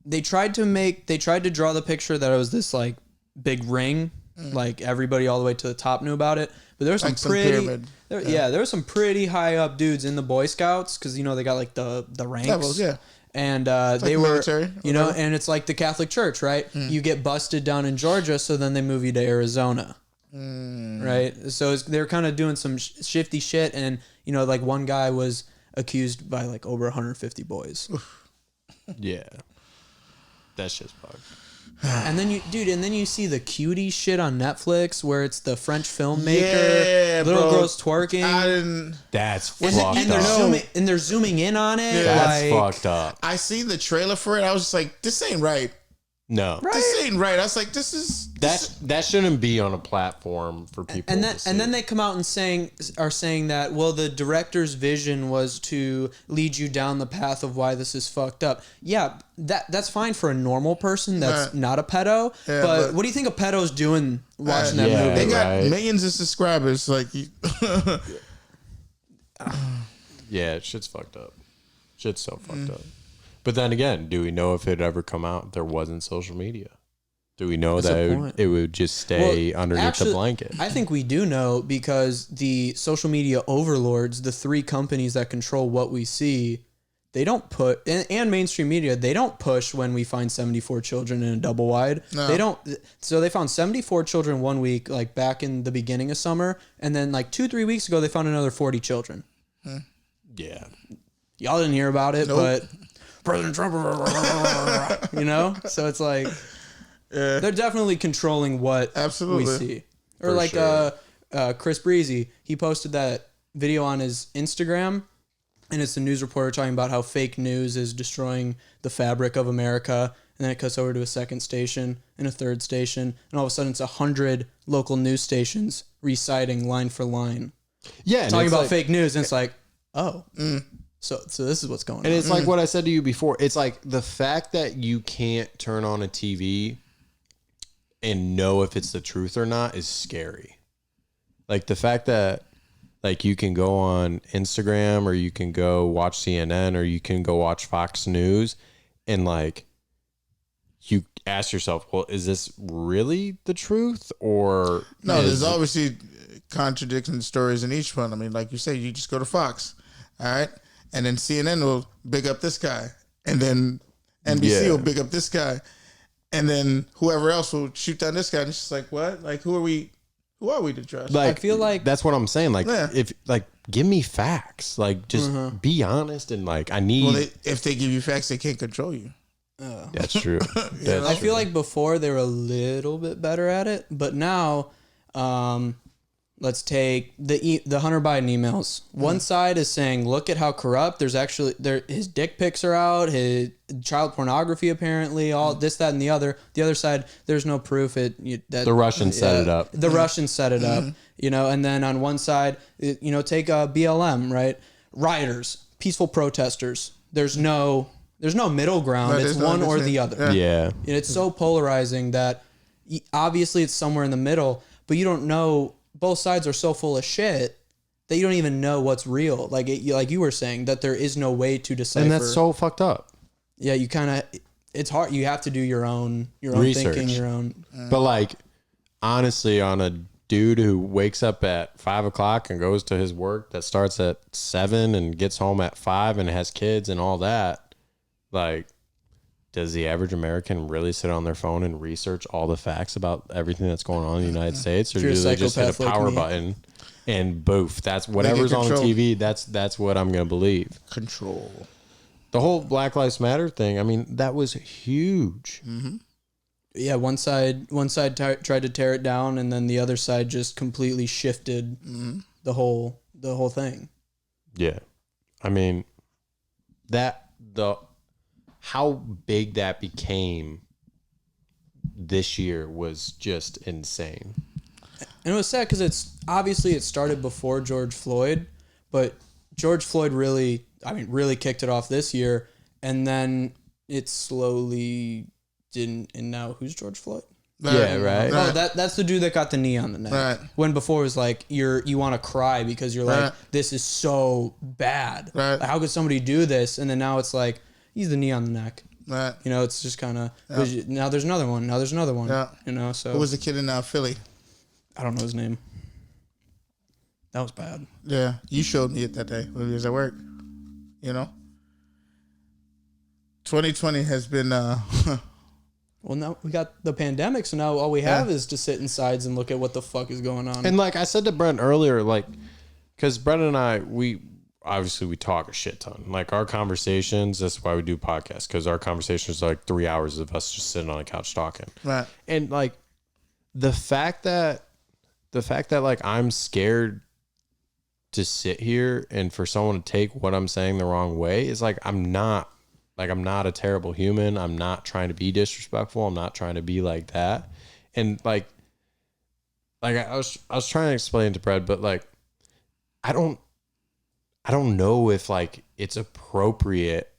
They tried to draw the picture that it was this like big ring, like everybody all the way to the top knew about it. But there was Like some pretty, pyramid. there were some pretty high up dudes in the Boy Scouts because they got like the ranks. Levels, yeah. And like they were, military, whatever. and it's like the Catholic Church, right? You get busted down in Georgia, so then they move you to Arizona, right? So they're kind of doing some shifty shit, and like one guy was accused by like over 150 boys. Yeah, that's just fucked. And then you see the cutie shit on Netflix where it's the French filmmaker, little bro. girls twerking, I didn't. That's and, fucked and they're up. zooming in on it. Yeah. That's like, fucked up. I see the trailer for it. I was just like, this ain't right. No, This ain't right. I was like, this is. that shouldn't be on a platform for people. And to then see. and then they come out and saying that the director's vision was to lead you down the path of why this is fucked up. Yeah, that's fine for a normal person that's Right. not a pedo. Yeah, but but- what do you think a pedo's doing watching that Yeah. They movie? got Right. millions of subscribers. Like, Yeah, shit's fucked up. Shit's so fucked up. But then again, do we know if it'd ever come out if there wasn't social media? Do we know That's that a it would, point. it would just stay underneath Actually, the blanket? I think we do know because the social media overlords, the three companies that control what we see, they don't put and mainstream media, they don't push when we find 74 children in a double wide. No. They don't. So they found 74 children 1 week, like back in the beginning of summer, and then like 2-3 weeks ago they found another 40 children. Yeah. Y'all didn't hear about it, Nope. but President Trump, So it's like they're definitely controlling what Absolutely. we see. Or For like sure. Chris Breezy, he posted that video on his Instagram, and it's the news reporter talking about how fake news is destroying the fabric of America. And then it cuts over to a second station and a third station, and all of a sudden it's 100 local news stations reciting line for line, Yeah. and talking it's about like- fake news. And it's like, oh, so this is what's going on. And it's like what I said to you before. It's like the fact that you can't turn on a TV and know if it's the truth or not is scary. Like the fact that like you can go on Instagram or you can go watch CNN or you can go watch Fox News and like you ask yourself, well, is this really the truth or no, is there's it- obviously contradicting stories in each one. I mean, like you say, you just go to Fox, all right? And then CNN will big up this guy. And then NBC Yeah. will big up this guy. And then whoever else will shoot down this guy. And it's just like, what? Like, who are we to trust? like I feel like- that's what I'm saying. Like Yeah. if like give me facts. Like just be honest and like I need well, if they give you facts, they can't control you. That's true. That's I true. feel like before they were a little bit better at it, but now, let's take the Hunter Biden emails. One side is saying, "Look at how corrupt." There's actually his dick pics are out, his child pornography apparently, all this, that, and the other. The other side, there's no proof. The Russians set it up. The Russians set it up, and then on one side, take BLM, right? Rioters, peaceful protesters. There's no middle ground. No, It's there's no one or between. the other. Yeah. And it's so polarizing that obviously it's somewhere in the middle, but you don't know. Both sides are so full of shit that you don't even know what's real. Like you were saying, that there is no way to decipher. And that's so fucked up. Yeah, you kind of. It's hard. You have to do your own Research. thinking, your own. But like honestly, on a dude who wakes up at 5 o'clock and goes to his work that starts at 7 and gets home at 5 and has kids and all that, like, does the average American really sit on their phone and research all the facts about everything that's going on in the United States, or If you're do a they just hit a psychopath like power me. button and boof? That's whatever's on control. TV. That's what I'm gonna believe. Control. The whole Black Lives Matter thing. I mean, that was huge. Yeah, one side tried to tear it down, and then the other side just completely shifted the whole the whole thing. Yeah. I mean, how big that became this year was just insane. And it was sad because it started before George Floyd, but George Floyd really kicked it off this year, and then it slowly didn't. And now who's George Floyd? Yeah, right. Oh, that's the dude that got the knee on the neck. Right. When before it was like you want to cry because you're like, this is so bad. Right. Like, how could somebody do this? And then now it's like he's the knee on the neck. Right. You know, it's just kind of now there's another one. Now there's another one. Yeah. You know, so Who was the kid in Philly? I don't know his name. That was bad. Yeah, you showed me it that day when we was at work. You know, 2020 has been. Well, now we got the pandemic, so now all we have is to sit inside and look at what the fuck is going on. And like I said to Brent earlier, like, because Brent and I, we talk a shit ton. Like our conversations, that's why we do podcasts, because our conversations are like 3 hours of us just sitting on the couch talking. Right. And like the fact that like I'm scared to sit here and for someone to take what I'm saying the wrong way is like I'm not a terrible human. I'm not trying to be disrespectful. I'm not trying to be like that. And like I was trying to explain to Brad, but like I don't know if like it's appropriate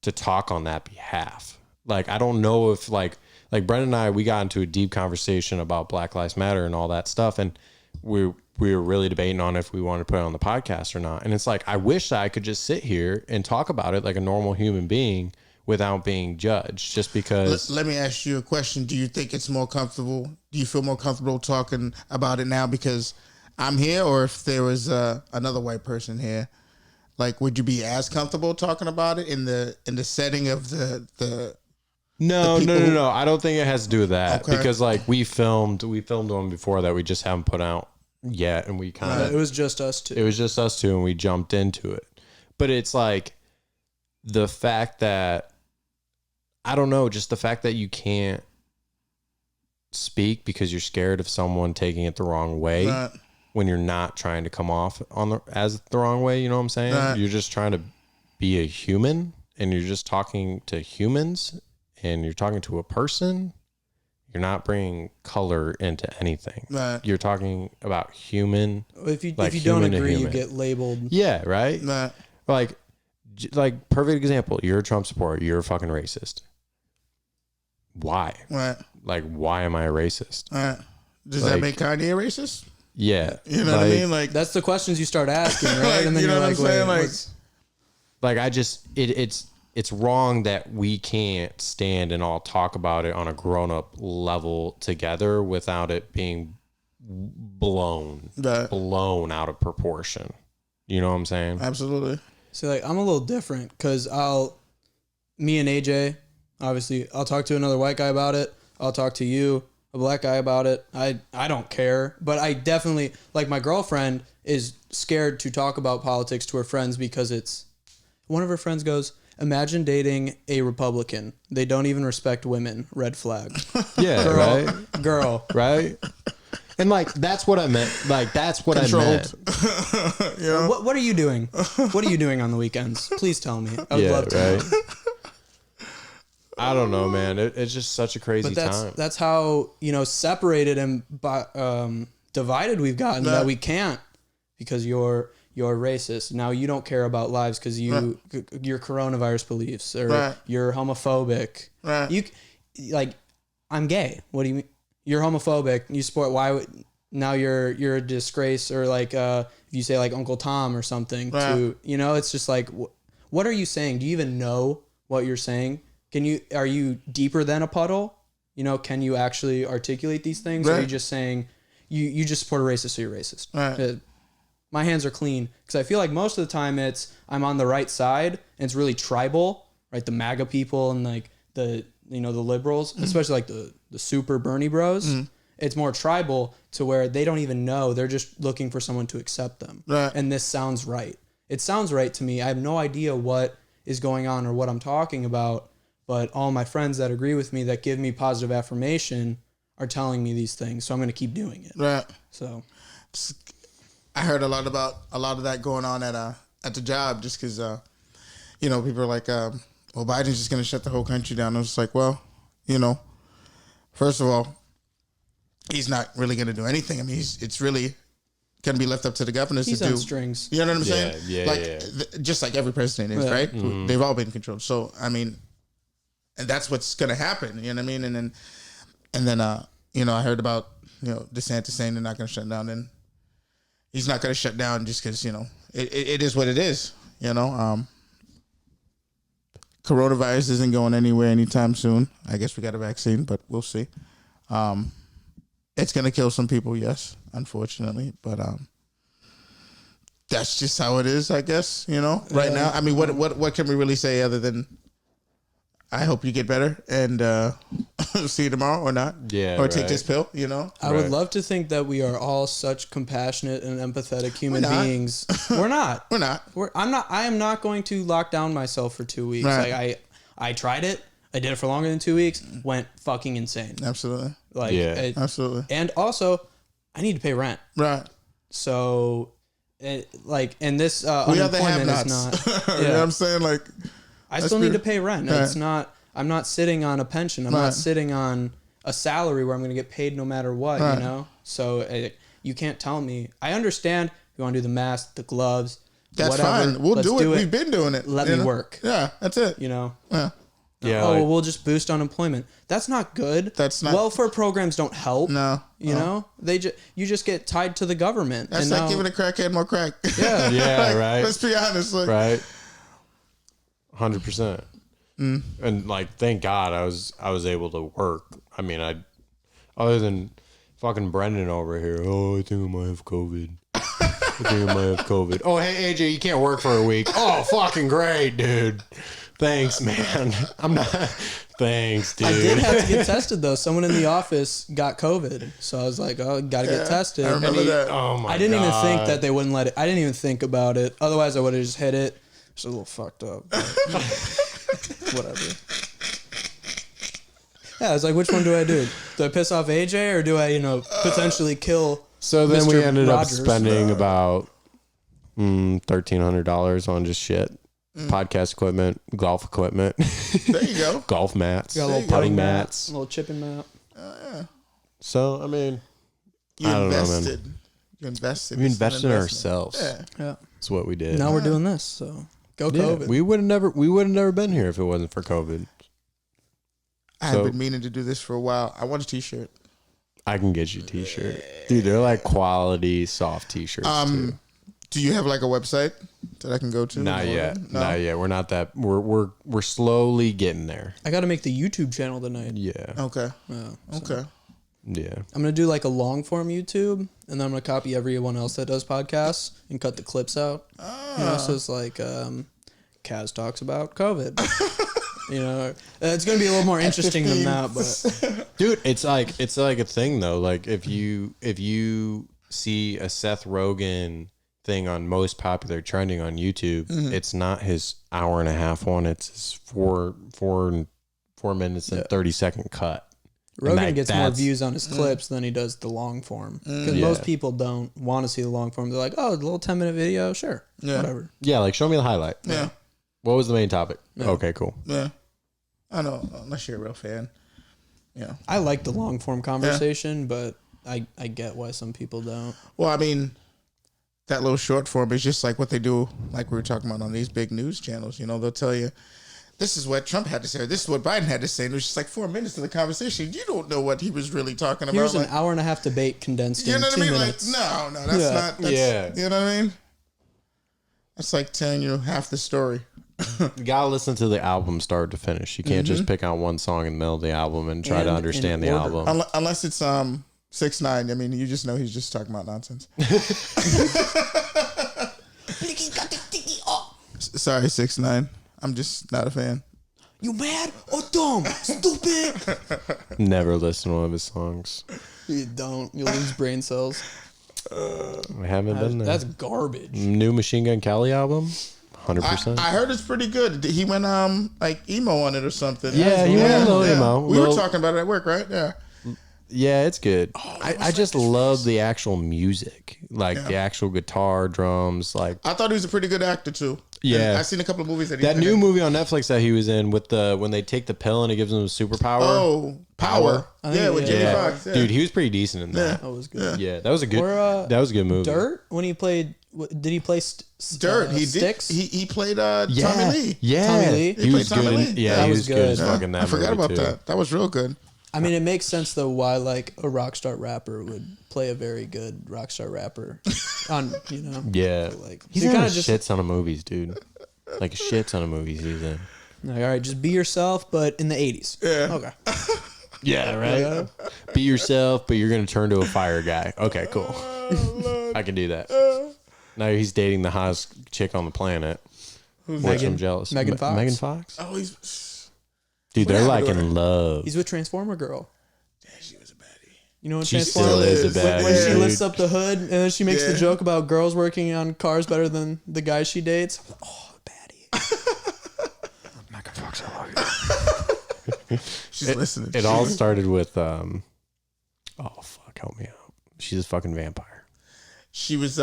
to talk on that behalf. Like I don't know if like Brent and I, we got into a deep conversation about Black Lives Matter and all that stuff, and we were really debating on if we wanted to put it on the podcast or not. And it's like, I wish that I could just sit here and talk about it like a normal human being without being judged, just because. Let me ask you a question. Do you think it's more comfortable? Do you feel more comfortable talking about it now because I'm here, or if there was another white person here? Like, would you be as comfortable talking about it in the setting of the No. I don't think it has to do with that, because like we filmed one before that we just haven't put out yet, and we kind of it was just us two. It was just us two, and we jumped into it. But it's like the fact that I don't know, just the fact that you can't speak because you're scared of someone taking it the wrong way when you're not trying to come off as the wrong way. You know what I'm saying? You're just trying to be a human, and you're just talking to humans, and you're talking to a person. You're not bringing color into anything. Right. You're talking about human. If you don't agree, you get labeled. Yeah, right? Like perfect example. You're a Trump supporter. You're a fucking racist. Why? Right. Like, why am I a racist? Right. Does like, that make Kanye a racist? Yeah. You know what I mean? Like, that's the questions you start asking, right? like, And then you know you're what I'm like, saying? Like I just, it's wrong that we can't stand and all talk about it on a grown-up level together without it being blown out of proportion. You know what I'm saying? Absolutely. So like, I'm a little different because me and AJ, obviously, I'll talk to another white guy about it. I'll talk to you, a black guy, about it. I don't care, but I definitely, like, my girlfriend is scared to talk about politics to her friends because one of her friends goes, imagine dating a Republican. They don't even respect women. Red flag. Yeah, right? Girl. Right? And, like, that's what I meant. Like, that's what Controlled. I meant. You know? What are you doing? What are you doing on the weekends? Please tell me. I would love to know. I don't know, man. It's just such a crazy time. That's how, separated and divided we've gotten, that we can't, because you're racist. Now you don't care about lives because your coronavirus beliefs, or you're homophobic. You like, I'm gay. What do you mean? You're homophobic. You support now you're a disgrace, or like if you say like Uncle Tom or something to it's just like, what are you saying? Do you even know what you're saying? Are you deeper than a puddle? Can you actually articulate these things? Or are you just saying you just support a racist, so you're racist? My hands are clean, because I feel like most of the time I'm on the right side, and it's really tribal, right? The MAGA people and like the liberals, especially like the super Bernie bros. It's more tribal, to where they don't even know. They're just looking for someone to accept them. And this sounds right. It sounds right to me. I have no idea what is going on or what I'm talking about, but all my friends that agree with me, that give me positive affirmation, are telling me these things. So I'm going to keep doing it. Right. So I heard a lot of that going on at the job, just because people are like, well, Biden's just going to shut the whole country down. I was like, well, first of all, he's not really going to do anything. I mean, it's really going to be left up to the governors He's to do. on strings. You know what I'm saying? Yeah. Just like every president is, right? They've all been controlled. So I mean, and that's what's going to happen. You know what I mean? And then I heard about DeSantis saying they're not going to shut down. And he's not going to shut down just because it is what it is. Coronavirus isn't going anywhere anytime soon. I guess we got a vaccine, but we'll see. It's going to kill some people, yes, unfortunately. But that's just how it is, I guess, right now. I mean, what can we really say other than I hope you get better and see you tomorrow or not? Yeah. Or take this pill, I would love to think that we are all such compassionate and empathetic human beings. We're not. We're not. I am not going to lock down myself for 2 weeks. Right. Like I tried it. I did it for longer than 2 weeks. Went fucking insane. Absolutely. Like, absolutely. And also, I need to pay rent. Right. So, and this We are the unemployment is have-nots. not. You know what I'm saying? Like, I still need to pay rent. Right. It's not. I'm not sitting on a pension. I'm not sitting on a salary where I'm going to get paid no matter what. Right. So you can't tell me. I understand. You want to do the mask, the gloves. That's whatever. fine. We'll Let's do it. We've been doing it. Let me work. Yeah, that's it. Yeah. Yeah. Oh, we'll just boost unemployment. That's not good. That's not. Welfare programs don't help. No. You know, you just get tied to the government. That's and like now, giving a crackhead more crack. Yeah. Yeah, right. Let's be honest. Like, Right. 100%. And thank God I was able to work. I mean, other than fucking Brendan over here. Oh, I think I might have COVID. Oh, hey AJ, you can't work for a week. Oh, fucking great, dude. Thanks, man. I'm not. Thanks, dude. I did have to get tested though. Someone in the office got COVID, so I was like, "Oh, gotta get tested." I remember that. Oh my god. I didn't even think that they wouldn't let it. I didn't even think about it. Otherwise, I would have just hit it. It's a little fucked up. But whatever. Yeah, I was like, which one do I do? Do I piss off AJ or do I, potentially kill? So then Mr. we ended Rogers? up spending about $1,300 on just shit. Podcast equipment, golf equipment, There you go. golf mats, Got a little putting putting mats. a little chipping mat. So I mean, You I don't know, man. invested. You invested. we It's an invested in investment. ourselves. Yeah. Yeah. That's what we did. Now we're doing this. So go Yeah, COVID. we would have never been here if it wasn't for COVID. I So- have been meaning to do this for a while. I want a t-shirt. I can get you a t-shirt, dude. They're like quality soft t-shirts too. Do you have like a website that I can go to? Not yet. No. Not yet. We're not that. We're slowly getting there. I got to make the YouTube channel tonight. Yeah. Okay. Yeah. Okay. Yeah. I'm gonna do like a long form YouTube, and then I'm gonna copy everyone else that does podcasts and cut the clips out. So it's like Caz talks about COVID. It's gonna be a little more interesting than that, but Dude, it's like a thing though. Like if you see a Seth Rogen thing on most popular trending on YouTube, it's not his hour and a half one. It's his 4 minutes and 30-second cut. Rogan gets more views on his clips than he does the long form. Because Yeah. most people don't want to see the long form. They're like, oh, a little 10-minute video, sure, whatever. Yeah, like show me the highlight. Yeah. What was the main topic? Okay, cool. Yeah. I know, unless you're a real fan. Yeah. I like the long form conversation, but I get why some people don't. Well, I mean, that little short form is just like what they do, like we were talking about on these big news channels. They'll tell you, this is what Trump had to say, or this is what Biden had to say. And it was just like 4 minutes of the conversation. You don't know what he was really talking about. Here's like, an hour and a half debate condensed you in know what 2 I mean? minutes. Like, no, that's not. That's, Yeah. You know what I mean? That's like telling you half the story. You gotta listen to the album start to finish. You can't just pick out one song in the middle of the album and try to And understand in the order. album. Unless it's 6ix9ine. I mean, you just know he's just talking about nonsense. Sorry, 6ix9ine. I'm just not a fan. You mad or dumb? Stupid. Never listen to one of his songs. You don't. You lose brain cells. I haven't been there. That's garbage. New Machine Gun Kelly album, 100%. I heard it's pretty good. He went like emo on it or something. Yeah, he went a little emo. We were talking about it at work, right? Yeah. Yeah, it's good. I just love the actual music, like the actual guitar, drums. Like I thought he was a pretty good actor too. Yeah. And I've seen a couple of movies that that new movie on Netflix that he was in with when they take the pill and it gives them a superpower. Oh, Power. Yeah, with Jamie Foxx. Yeah. Dude, he was pretty decent in that. That was good. Yeah, that was a good. Or, that was a good movie. Dirt when he played. Did he play Dirt. He Sticks? did. He played Tommy Lee. Yeah, Tommy Lee? He was played Tommy good. Lee. Yeah, That he was was good good. as fucking that. I forgot movie about too. that. That was real good. I mean, it makes sense though why like a rock star rapper would play a very good rock star rapper on Yeah, like he's so in kind a of just shit ton of movies, dude. Like a shit ton of movies he's in. like, all right, just be yourself, but in the 80s. Yeah. Okay. Yeah, right. Be yourself, but you're gonna turn to a fire guy. Okay, cool. I can do that. Now he's dating the hottest chick on the planet. Who's Which that? I'm jealous. Megan Fox. Megan Fox. Oh, he's. Dude, What they're like happened to in love. He's with Transformer Girl. Yeah, she was a baddie. You know what She Transformer still is a is. bad when she dude. lifts up the hood and then she makes the Yeah. joke about girls working on cars better than the guys she dates. Oh, baddie. Megan Fox, I love you. She's listening. It all started with oh fuck, help me out. She's a fucking vampire. She was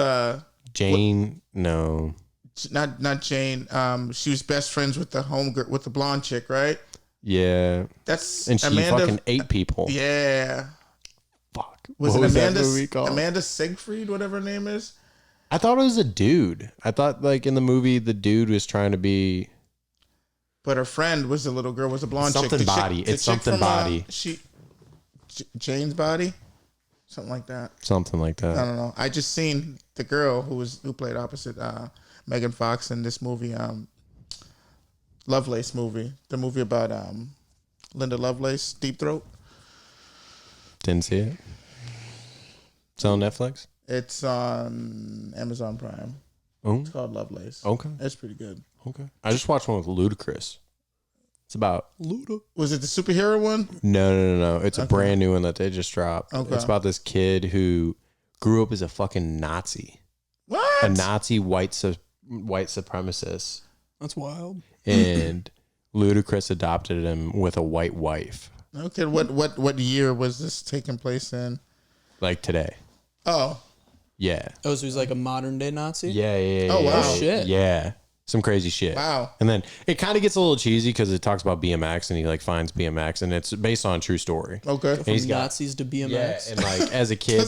Jane, no. not Jane. She was best friends with the homegirl with the blonde chick, right? Yeah. That's And she Amanda. fucking ate people. Yeah. Fuck. Was What it that Amanda? movie called? Amanda Siegfried, whatever her name is. I thought it was a dude. I thought like in the movie the dude was trying to be But her friend was the little girl, was a blonde Something chick. The Body. Chick, the It's chick Something from, Body. Jane's Body, something like that. something like I that. don't know. I just seen the girl who played opposite Megan Fox in this movie, Lovelace movie, the movie about Linda Lovelace, Deep Throat. Didn't see it. It's on Netflix. It's on Amazon Prime. Oh, It's called Lovelace. okay. It's pretty good. Okay. I just watched one with Ludacris. It's about Luda. Was it the superhero one? No. It's a brand new one that they just dropped. Okay. It's about this kid who grew up as a fucking Nazi, What? a Nazi white supremacist, That's wild. and Ludacris adopted him with a white wife, Okay. What year was this taking place in? like today. Oh, Yeah. Oh, so he's like a modern day Nazi? Yeah. Oh, wow. Oh, shit. Yeah. Some crazy shit. wow. And then it kind of gets a little cheesy because it talks about BMX and he like finds BMX and it's based on a true story. Okay. From He's got- Nazis to BMX. Yeah, and like as a kid,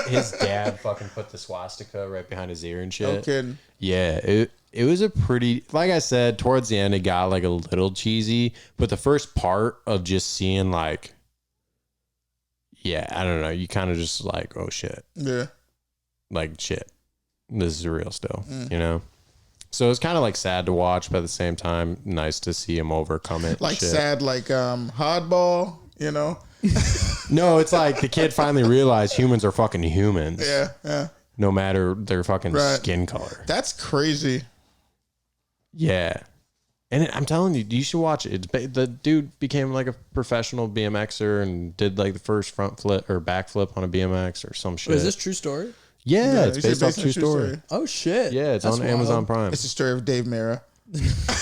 his dad fucking put the swastika right behind his ear and shit. No kidding. Yeah, it was a pretty, like I said, towards the end it got like a little cheesy, but the first part of just seeing like, yeah, I don't know, you kind of just like, oh shit, Yeah. like shit, this is real still, you know. So it's kind of like sad to watch, but at the same time, nice to see him overcome it. Like shit. sad, like hardball, you know? No, it's like the kid finally realized humans are fucking humans. Yeah. No matter their fucking Right. skin color. That's crazy. Yeah. And I'm telling you, you should watch it. The dude became like a professional BMXer and did like the first front flip or back flip on a BMX or some shit. Wait, is this true story? Yeah, he it's said based off on true story. Oh shit! Yeah, it's That's on wild. Amazon Prime. It's the story of Dave Mara.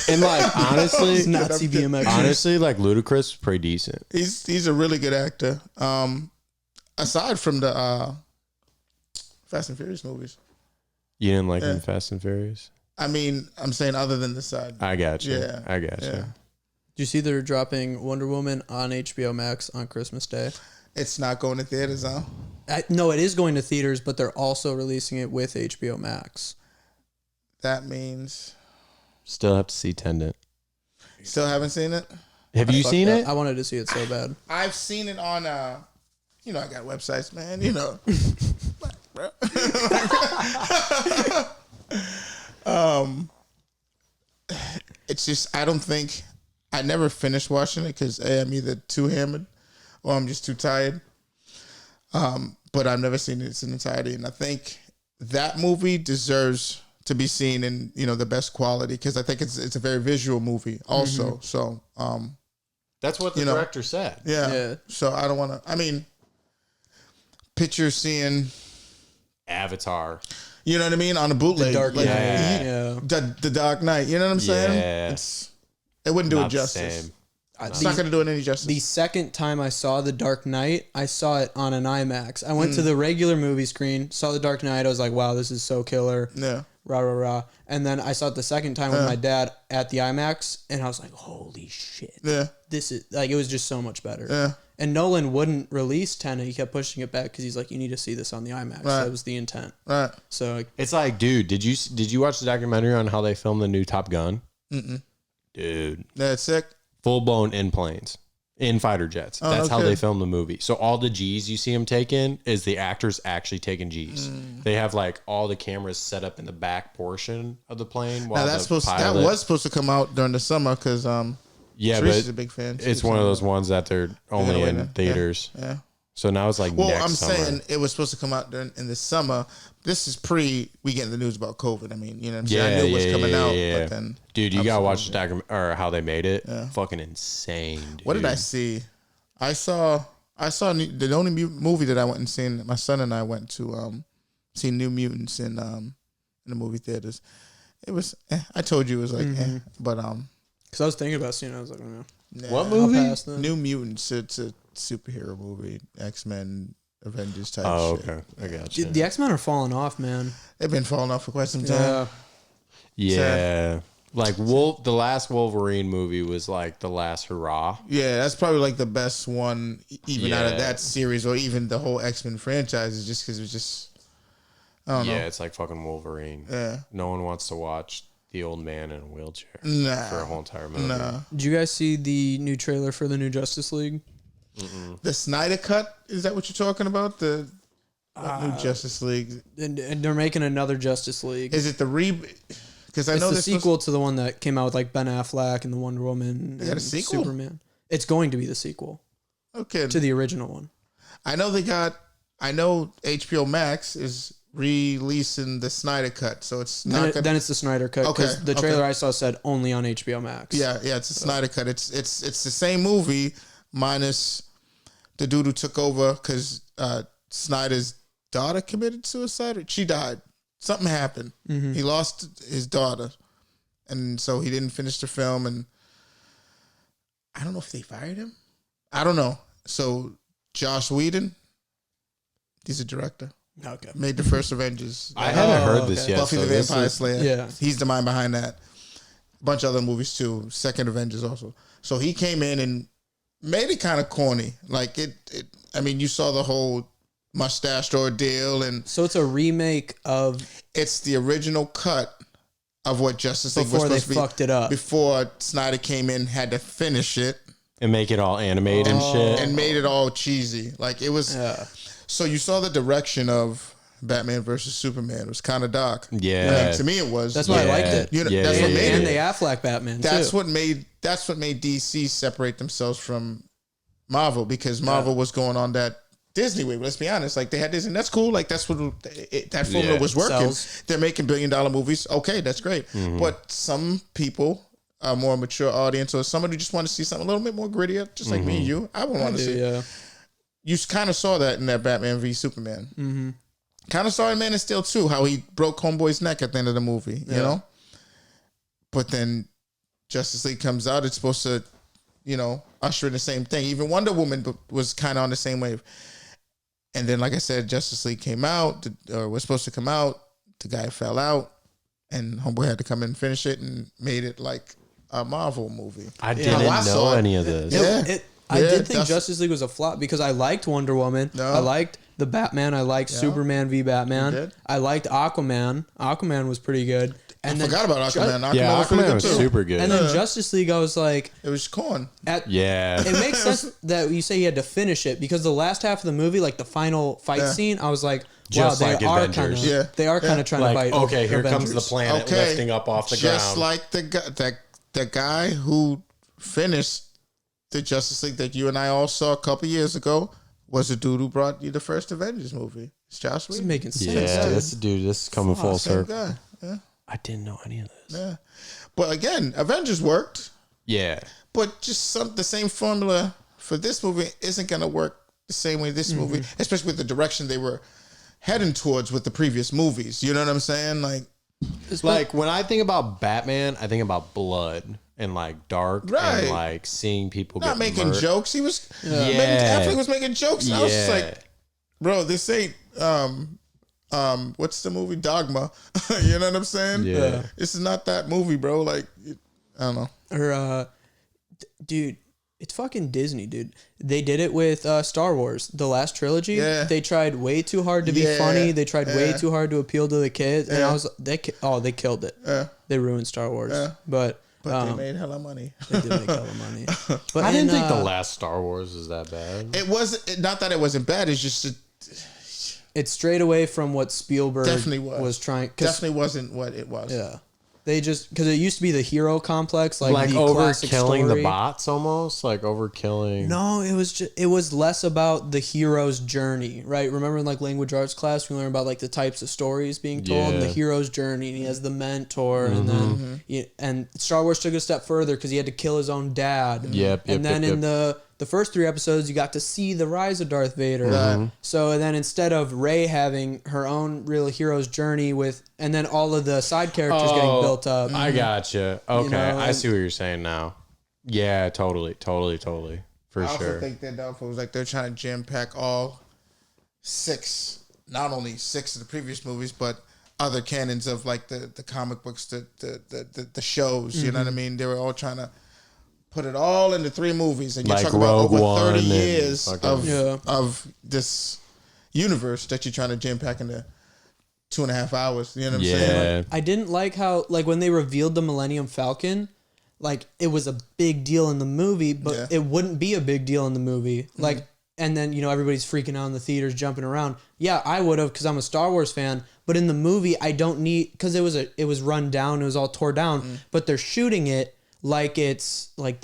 And like honestly, It's Nazi BMX. honestly, like Ludacris is pretty decent. He's a really good actor. Aside from the Fast and Furious movies. You didn't like him in Fast and Furious? I mean, I'm saying other than the side. I got you. Yeah, I got you. yeah. Do you see they're dropping Wonder Woman on HBO Max on Christmas Day? It's not going to theaters, huh? No, it is going to theaters, but they're also releasing it with HBO Max. That means Still have to see Tenet. still haven't seen it. Have you Fuck seen that. it? I wanted to see it so bad. I've seen it on you know, I got websites, man, you know. It's just I don't think I never finished watching it because I'm either too hammered or I'm just too tired. But I've never seen it in its entirety, and I think that movie deserves to be seen in the best quality because I think it's a very visual movie also. So That's what the You know. director said. Yeah. So I don't want to. I mean, picture seeing. Avatar. You know what I mean? On a bootleg. Dark like, Knight. Yeah. Yeah. The Dark Knight. You know what I'm saying? Yeah. It wouldn't do Not it the justice. same. It's not going to do it any justice. The second time I saw The Dark Knight, I saw it on an IMAX. I went to the regular movie screen, saw The Dark Knight. I was like, wow, this is so killer. Yeah. Rah, rah, rah. And then I saw it the second time with my dad at the IMAX, and I was like, holy shit. Yeah. This is, like, it was just so much better. Yeah. And Nolan wouldn't release Tenet. He kept pushing it back because he's like, you need to see this on the IMAX. Right. That was the intent. Right. So It's like, dude, did you watch the documentary on how they filmed the new Top Gun? Dude, That's sick. full blown in planes, in fighter jets. That's how okay. they filmed the movie. So all the G's you see them taking is the actors actually taking G's. They have like all the cameras set up in the back portion of the plane. While Now that pilot, was supposed to come out during the summer because yeah, Teresa's but a big fan. it's one of those ones that they're only wait, in yeah. theaters. Yeah. So now it's like Well, next I'm summer. saying it was supposed to come out in the summer. This is we getting the news about COVID. I mean, you know what I'm saying? I knew it was coming out, but then dude, you gotta watch the documentary or how they made it. Yeah. Fucking insane. Dude. what did I see? I saw the only movie that I went and seen. My son and I went to see New Mutants in the movie theaters. It was. I told you it was like, but because I was thinking about seeing it. I was like, oh, nah. What I'll movie? pass then. New Mutants. It's a superhero movie. X-Men, Avengers type. Oh, shit. okay. I got you. The X-Men are falling off, man. They've been falling off for quite some time. Yeah. Yeah. Like the last Wolverine movie was like the last hurrah. Yeah, that's probably like the best one, even out of Yeah. that series, or even the whole X-Men franchise, is just because it was just, I don't know. Yeah, it's like fucking Wolverine. Yeah. No one wants to watch the old man in a wheelchair Nah. for a whole entire movie. Nah. Did you guys see the new trailer for the new Justice League? The Snyder Cut, is that what you're talking about? The new Justice League? And they're making another Justice League. Is it the because I It's know the this sequel to the one that came out with like Ben Affleck and the Wonder Woman got a and sequel? Superman. It's going to be the sequel Okay. to the original one. I know HBO Max is releasing the Snyder Cut, so it's Then, not then it's the Snyder Cut because Okay, the trailer okay. I saw said only on HBO Max. Yeah, it's a Snyder Cut. It's the same movie minus the dude who took over because Snyder's daughter committed suicide. Or she died. Something happened. He lost his daughter, and so he didn't finish the film. And I don't know if they fired him. I don't know. So Joss Whedon, he's a director. Okay. Made the first Avengers. I haven't heard this okay. yet. Buffy so the this Vampire is- Slayer. Yeah. He's the mind behind that. A bunch of other movies too. Second Avengers also. So he came in and made it kind of corny. Like it I mean, you saw the whole mustache ordeal, and So it's a remake of it's the original cut of what Justice League before was they supposed to be. fucked it up. Before Snyder came in, had to finish it and make it all animated and shit. and made it all cheesy. Like it was. Yeah. So you saw the direction of Batman versus Superman. It was kind of dark. Yeah. I mean, to me, it was. That's why I liked it. You know, Yeah, that's what yeah, made And it. the Affleck Batman That's too. what made DC separate themselves from Marvel, because Marvel was going on that Disney way. Let's be honest, like they had Disney. That's cool. Like that's what that formula Yeah. was working. Sells. They're making $1 billion movies. Okay, that's great. But some people, a more mature audience, or somebody who just want to see something a little bit more grittier, just like me and you, I would want to see. Yeah. You kind of saw that in that Batman v Superman. Mm-hmm. Kind of saw it in Man of Steel too, how he broke Homeboy's neck at the end of the movie. You know. But then Justice League comes out. It's supposed to, usher in the same thing. Even Wonder Woman was kind of on the same wave. And then, like I said, Justice League came out, or was supposed to come out. The guy fell out, and Homeboy had to come in and finish it, and made it like a Marvel movie. I didn't I know saw it. any of this. Yeah. I Yeah, did think that's- Justice League was a flop because I liked Wonder Woman. No. I liked the Batman. I liked Superman v Batman. You did? I liked Aquaman. Aquaman was pretty good. And I then forgot about Aquaman. Aquaman Yeah, was pretty Aquaman good was too. super good. And then Justice League, I was like, It was corn. Yeah. it makes sense that you say you had to finish it because the last half of the movie, like the final fight Yeah. scene, I was like, wow, Just they like are Avengers. kind of Yeah. they are kind of trying Like, to bite. okay, here comes the Avengers. planet Okay, lifting up off the just ground. like the guy who finished the Justice League that you and I all saw a couple years ago was the dude who brought you the first Avengers movie. It's Josh It's Whedon. making sense. yeah, dude. this is coming full Same circle. guy. Yeah, I didn't know any of this. yeah. But again, Avengers worked, Yeah. but just the same formula for this movie isn't going to work the same way this movie, especially with the direction they were heading towards with the previous movies. You know what I'm saying? Like, Like when I think about Batman, I think about blood. and like dark Right. and like seeing people Not get making murdered. jokes. He was Yeah. Affleck was making jokes. And I was just Yeah. like, bro, this ain't what's the movie Dogma? You know what I'm saying? Yeah. This is not that movie, bro. Like, I don't know. Or, dude, it's fucking Disney, dude. They did it with Star Wars, the last trilogy. Yeah. They tried way too hard to be Yeah. funny. They tried way Yeah. too hard to appeal to the kids, and Yeah. I was they killed it. Yeah. They ruined Star Wars, Yeah. but But they made hella money. they did make hella money. But I didn't in, think the last Star Wars was that bad. It wasn't, not that it wasn't bad. It's just it's straight away from what Spielberg Definitely was trying. 'Cause, definitely wasn't what it was. yeah, they just because it used to be the hero complex, like the over classic killing the story. bots almost, like over killing. No, it was less about the hero's journey, right? Remember in like language arts class, we learned about like the types of stories being told and the Yeah. hero's journey, and he has the mentor, and then and Star Wars took it a step further because he had to kill his own dad. Yep, and then yep. in the first 3 episodes, you got to see the rise of Darth Vader. So and then instead of Rey having her own real hero's journey with, and then all of the side characters getting built up. I gotcha. Okay, know, I and- see what you're saying now. Yeah, totally, for I also sure. think that downfall was like they're trying to jam pack all 6, not only 6 of the previous movies, but other canons of like the comic books, the shows. You know what I mean? They were all trying to put it all into 3 movies, and you're Like talking about Rogue over One 30 and years fucking- of this universe that you're trying to jam pack into 2.5 hours. You know what I'm saying? Yeah, I didn't like how, like, when they revealed the Millennium Falcon, like, it was a big deal in the movie, but Yeah. it wouldn't be a big deal in the movie. Like, and then, you know, everybody's freaking out in the theaters, jumping around. Yeah, I would have, because I'm a Star Wars fan, but in the movie, I don't need, because it was run down, it was all tore down, but they're shooting it like it's, like,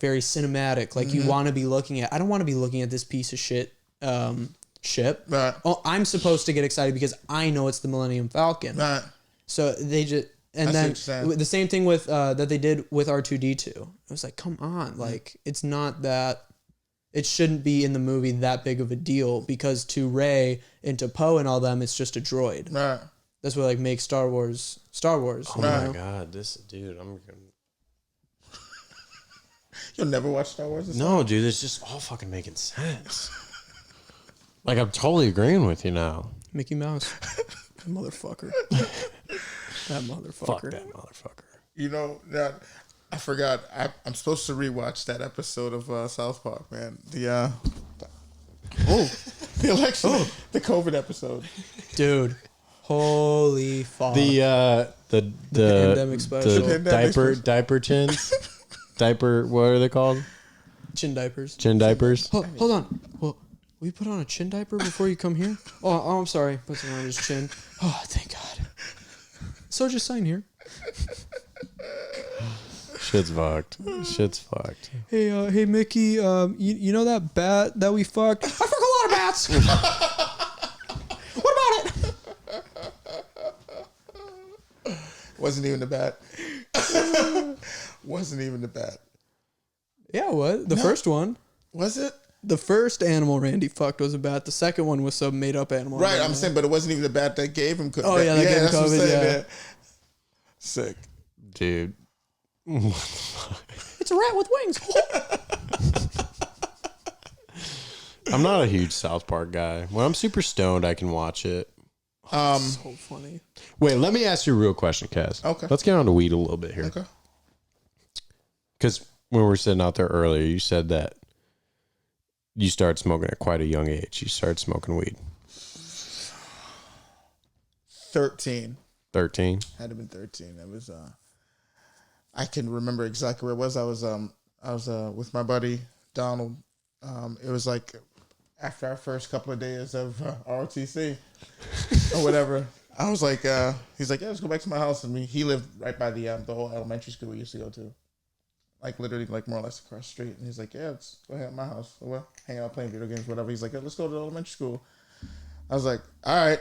very cinematic, like, you want to be looking at, I don't want to be looking at this piece of shit, ship. Right. Oh, I'm supposed to get excited because I know it's the Millennium Falcon. Right. So they just, and I see then what you're saying. the same thing with that they did with R2D2. It was like, come on, like it's not that. It shouldn't be in the movie that big of a deal because to Rey and to Poe and all them, it's just a droid. Right. That's what like makes Star Wars. Oh you my know? god, this dude, You'll never watch Star Wars? Or no, dude, it's just all fucking making sense. Like I'm totally agreeing with you now. Mickey Mouse, that motherfucker. That motherfucker. Fuck that motherfucker. You know, that I forgot. I'm supposed to rewatch that episode of South Park, man. The election, the COVID episode. Dude. Holy fuck. The pandemic special. the Pandemic special. diaper chins, diaper. What are they called? Chin diapers. Chin diapers. Hold on. Well, will you put on a chin diaper before you come here? Oh, I'm sorry. Put something on his chin. Oh, thank God. So just sign here. Shit's fucked. Shit's fucked. Hey, Mickey. You know that bat that we fucked? I fuck a lot of bats. What about it? Wasn't even the bat. Wasn't even the bat. Yeah, what? The first one. Was it? The first animal Randy fucked was a bat. The second one was some made up animal. Right, I'm saying, but it wasn't even the bat that gave him COVID. Oh, yeah, that gave him that's what I'm COVID, saying, yeah. man. Sick. Dude. It's a rat with wings. I'm not a huge South Park guy. When I'm super stoned, I can watch it. So funny. Wait, let me ask you a real question, Caz. Okay. Let's get on to weed a little bit here. Okay. Because when we were sitting out there earlier, you said that you started smoking at quite a young age. You started smoking weed. 13. 13? Had to been 13. It was I can remember exactly where it was. I was with my buddy Donald. It was like after our first couple of days of ROTC or whatever. I was like, he's like, yeah, let's go back to my house. And he lived right by the whole elementary school we used to go to. Like literally like more or less across the street. And he's like, yeah, let's go ahead to my house. So we're hanging out playing video games, whatever. He's like, yeah, let's go to the elementary school. I was like, all right.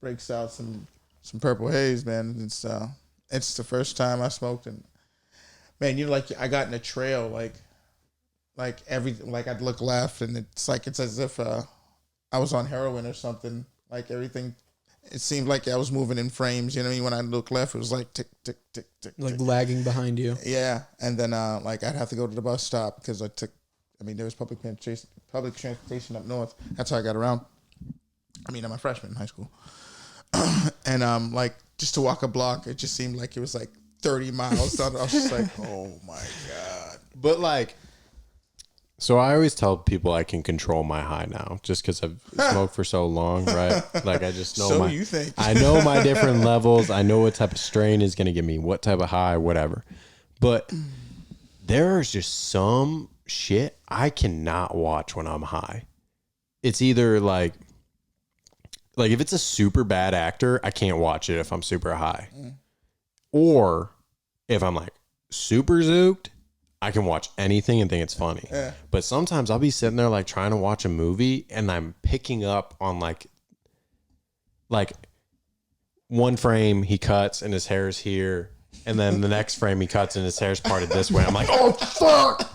Breaks out some Purple Haze, man. It's the first time I smoked, and man, you know, like I got in a trail, like everything, like I'd look left, and it's as if I was on heroin or something. Like everything, it seemed like I was moving in frames. You know what I mean? When I looked left, it was like tick, tick, tick, tick. Like tick. lagging behind you. Yeah, and then like I'd have to go to the bus stop because there was public transportation up north. That's how I got around. I mean, I'm a freshman in high school, and like just to walk a block, it just seemed like it was like 30 miles. I was just like, oh my god. But like, so I always tell people I can control my high now, just because I've smoked for so long, right? Like I just know. So you think? I know my different levels. I know what type of strain is going to give me what type of high, whatever. But there's just some shit I cannot watch when I'm high. It's either like if it's a super bad actor, I can't watch it if I'm super high. Or if I'm like super zooked, I can watch anything and think it's funny. Yeah. But sometimes I'll be sitting there like trying to watch a movie and I'm picking up on like one frame he cuts and his hair's here. And then the next frame he cuts and his hair's parted this way. I'm like, oh, fuck.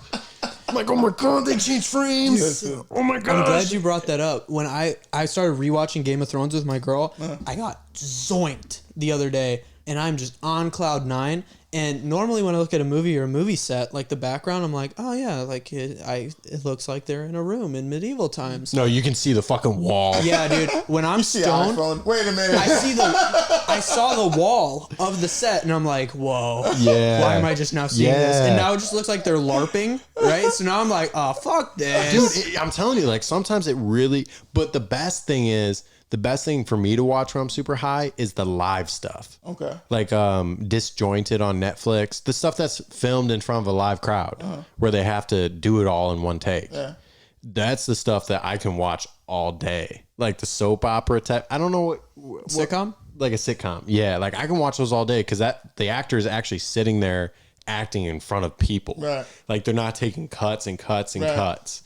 I'm like, oh my God, they changed frames. Oh my God. I'm glad you brought that up. When I started rewatching Game of Thrones with my girl, I got zoinked the other day, and I'm just on cloud 9. And normally when I look at a movie or a movie set, like the background, I'm like, oh yeah, like it looks like they're in a room in medieval times. No, you can see the fucking wall. Yeah, dude. When I'm stoned, iPhone. Wait a minute. I saw the wall of the set, and I'm like, whoa. Yeah. Why am I just now seeing this? And now it just looks like they're LARPing, right? So now I'm like, oh, fuck this. Dude, I'm telling you, like sometimes it really, but the best thing for me to watch when I'm super high is the live stuff. Okay. Like Disjointed on Netflix, the stuff that's filmed in front of a live crowd where they have to do it all in one take. Yeah. That's the stuff that I can watch all day. Like the soap opera type. I don't know what Sitcom? like a sitcom. Yeah, like I can watch those all day because the actor is actually sitting there acting in front of people. Right. Like they're not taking cuts and cuts and Right. cuts.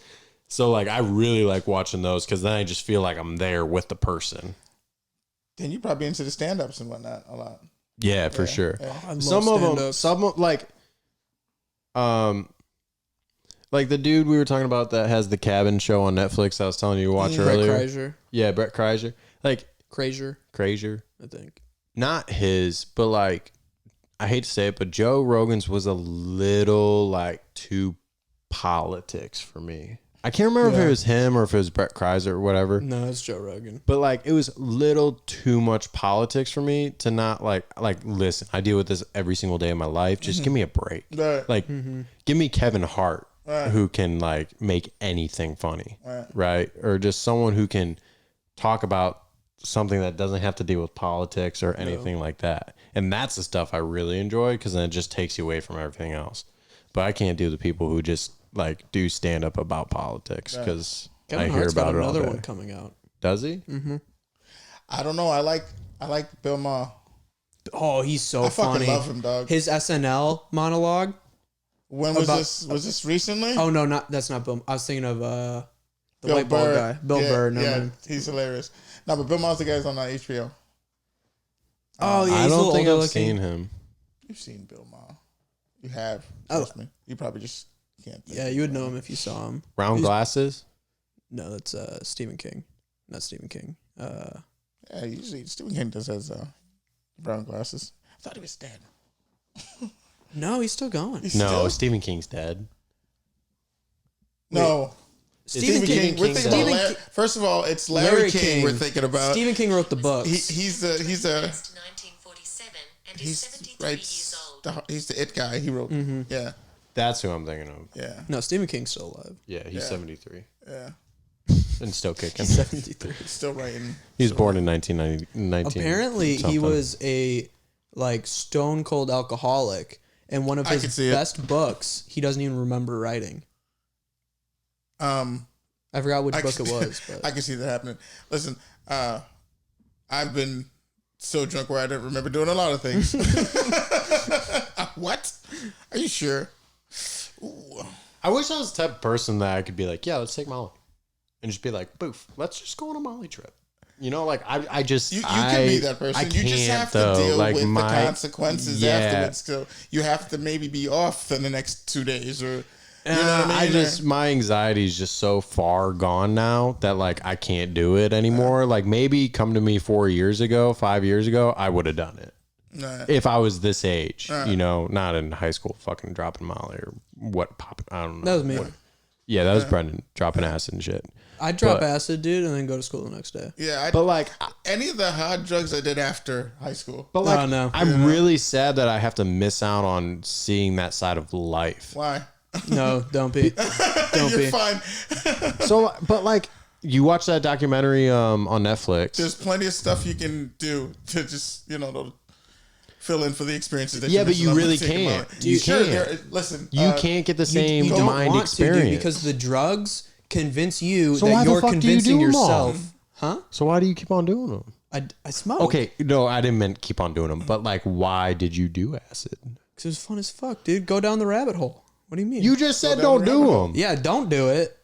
So like I really like watching those because then I just feel like I'm there with the person. Then you probably into the stand-ups and whatnot a lot. Yeah, for sure. Yeah. I love Some of them, stand-ups. like the dude we were talking about that has the cabin show on Netflix. I was telling you to watch Brett earlier. Kreischer. Yeah, Brett Kreischer. Like Kreischer, I think. not his, but like I hate to say it, but Joe Rogan's was a little like too politics for me. I can't remember if it was him or if it was Brett Kreischer or whatever. No, it's Joe Rogan. But like it was little too much politics for me to not like listen, I deal with this every single day of my life. Just give me a break. Right. Like give me Kevin Hart Right. who can like make anything funny. Right. Right? Or just someone who can talk about something that doesn't have to deal with politics or anything like that. And that's the stuff I really enjoy because then it just takes you away from everything else. But I can't do the people who just like do stand up about politics because I Kevin hear Hart's about got it all another day. one coming out. Does he? I don't know. I like Bill Maher. Oh, he's so I fucking funny. love him, dog. His SNL monologue. When was about- this? Was this recently? Oh no, that's not Bill. I was thinking of the Bill white bald Burr. guy, Bill Yeah, Burr. No, yeah, man. he's hilarious. No, but Bill Maher's the guy who's on HBO. Oh yeah, I he's a don't little think older I've looking. seen him. You've seen Bill Maher. You have. Oh. Trust me. You probably just can't. Think Yeah, you would know him if you saw him. Round He's- glasses? No, that's Stephen King. Not Stephen King. Yeah, usually Stephen King does has brown glasses. I thought he was dead. No, he's still going. He's No, still- Stephen King's dead. No. Stephen Stephen King. We're King's thinking about Stephen first of all, it's Larry King we're thinking about. Stephen King wrote the books. He's a 1947 and is 73 years old. he's the it guy. He wrote. Yeah, That's who I'm thinking of. yeah, No, Stephen King's still alive. Yeah, he's Yeah. 73 yeah. and still kicking. 73. He's still writing. He was born in 1990. Apparently, he something. was a like stone cold alcoholic, and one of I could his see it. best books he doesn't even remember writing. I forgot which book it was, but I can see that happening. Listen, I've been so drunk where I don't remember doing a lot of things. What? Are you sure? Ooh. I wish I was the type of person that I could be like, yeah, let's take Molly. And just be like, boof, let's just go on a Molly trip. You know, like I just You can be that person. I You just can't, have to though. deal Like, with the my- consequences Yeah. afterwards. So you have to maybe be off for the next 2 days or You know what I mean? My anxiety is just so far gone now that like I can't do it anymore. Like maybe come to me 5 years ago, I would have done it. If I was this age, you know, not in high school, fucking dropping Molly or what popping. I don't know. That was me. Yeah, that was Brendan dropping acid and shit. I'd drop acid, dude, and then go to school the next day. Yeah, but like any of the hard drugs I did after high school. But like, Oh, no. I'm really sad that I have to miss out on seeing that side of life. Why? No, don't be. Don't You're be. fine. So, but like, you watch that documentary on Netflix. There's plenty of stuff you can do to just, you know, to fill in for the experiences that Yeah, but missing you on really particular can't. moment. You Sure, can't. listen, You can't get the same You don't mind want experience. to, dude, because the drugs convince you So why that the you're fuck do you convincing do them all? yourself. Huh? So why do you keep on doing them? I smoke. Okay, no, I didn't mean keep on doing them, but like, why did you do acid? Because it was fun as fuck, dude. Go down the rabbit hole. What do you mean? You just said down don't the do rabbit them. Yeah, don't do it.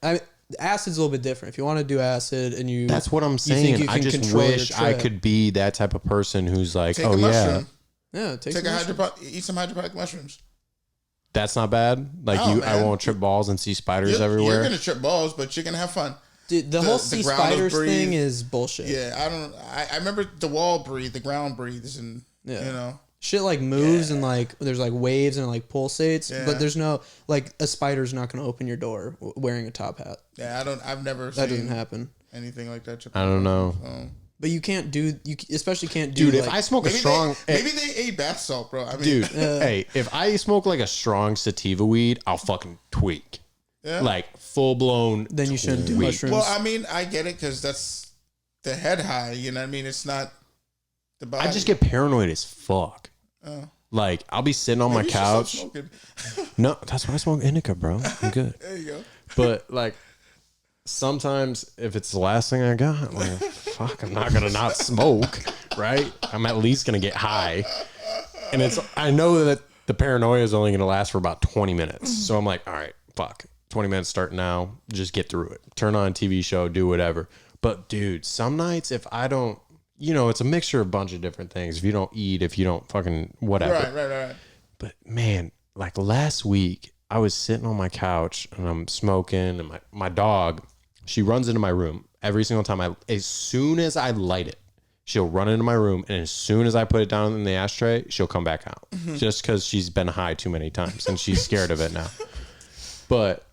Acid's a little bit different. If you want to do acid and you, That's what I'm you think saying. you I can just control your wish I trip. could be that type of person who's like, Take oh a yeah, mushroom. Yeah, take Take some eat some hydroponic mushrooms. that's not bad. Like No, I man. won't trip balls and see spiders You're everywhere. gonna trip balls, but you're gonna have fun. Dude, the whole sea ground spiders will breathe. thing is bullshit. Yeah, I remember the wall breathe, the ground breathes, and Yeah. you know. Shit like moves and like there's like waves and like pulsates, Yeah. but there's no like a spider's not going to open your door wearing a top hat. Yeah, I've never That seen doesn't happen. anything like that. I don't know. But you can't do you especially can't do Dude, if like, I smoke a Maybe strong maybe they ate bath salt, bro. I mean, dude, hey, if I smoke like a strong sativa weed, I'll fucking tweak. Yeah. Like full blown. then you shouldn't do tweak. mushrooms. Well, I mean, I get it because that's the head high. You know what I mean? It's not the body. I just get paranoid as fuck. Like I'll be sitting on my Maybe you should stop couch. smoking. No, that's why I smoke indica, bro. I'm good. There you go. But like sometimes if it's the last thing I got, well, fuck, I'm not gonna not smoke, right? I'm at least gonna get high. And I know that the paranoia is only gonna last for about 20 minutes. So I'm like, all right, fuck. 20 minutes start now. Just get through it. Turn on a TV show, do whatever. But dude, some nights if I don't, you know, it's a mixture of a bunch of different things. If you don't eat, if you don't fucking whatever. Right. But man, like last week, I was sitting on my couch and I'm smoking, and my dog, she runs into my room every single time. As soon as I light it, she'll run into my room, and as soon as I put it down in the ashtray, she'll come back out. Just because she's been high too many times and she's scared of it now. But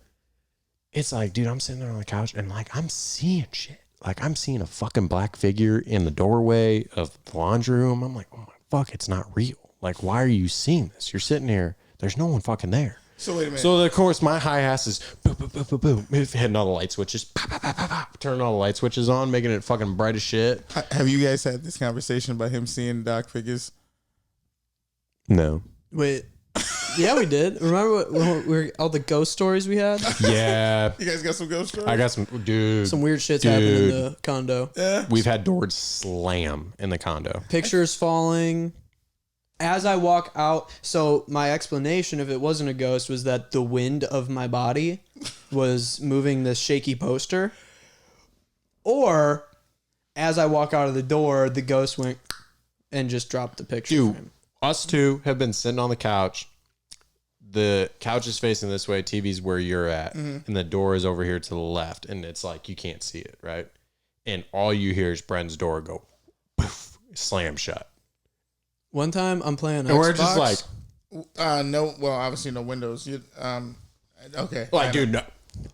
it's like, dude, I'm sitting there on the couch and like I'm seeing shit. Like I'm seeing a fucking black figure in the doorway of the laundry room. I'm like, oh my fuck, it's not real. Like, why are you seeing this? You're sitting here. There's no one fucking there. So wait a minute. So of course my high ass is boom, boom, boom, boom, boom, hitting all the light switches, pop, pop, pop, pop, pop, turning all the light switches on, making it fucking bright as shit. Have you guys had this conversation about him seeing dark figures? No. Wait. Yeah, we did. Remember all the ghost stories we had? Yeah. You guys got some ghost stories? I got some, dude. Some weird shit's happened in the condo. Yeah. We've had doors slam in the condo. Pictures falling. As I walk out, so my explanation, if it wasn't a ghost, was that the wind of my body was moving this shaky poster. Or as I walk out of the door, the ghost went and just dropped the picture Dude, frame. us two have been sitting on the couch. The couch is facing this way, TV's where you're at, and the door is over here to the left, and it's like you can't see it, right? And all you hear is Bren's door go poof, slam shut. One time I'm playing Xbox. And we're just like, No. Well, obviously no windows. Okay. dude, no,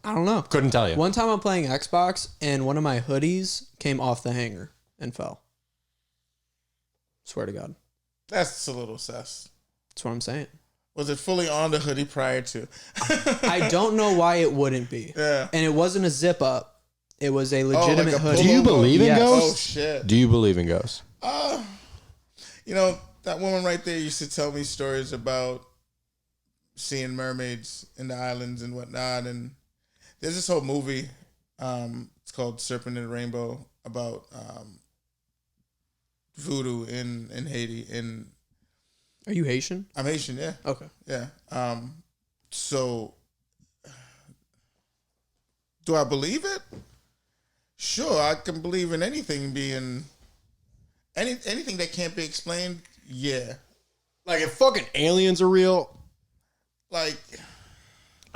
I don't know. couldn't tell you. One time I'm playing Xbox and one of my hoodies came off the hanger and fell. Swear to God. That's a little sus. That's what I'm saying. Was it fully on the hoodie prior to? I don't know why it wouldn't be. Yeah. And it wasn't a zip up. It was a legitimate like a hoodie. Do you believe in Yes. ghosts? Oh shit. Do you believe in ghosts? You know, that woman right there used to tell me stories about seeing mermaids in the islands and whatnot. And there's this whole movie, it's called Serpent and the Rainbow, about voodoo in Haiti. And Are you Haitian? I'm Haitian, yeah. Okay. Yeah. So do I believe it? Sure, I can believe in anything being anything that can't be explained. Yeah. Like if fucking aliens are real, Like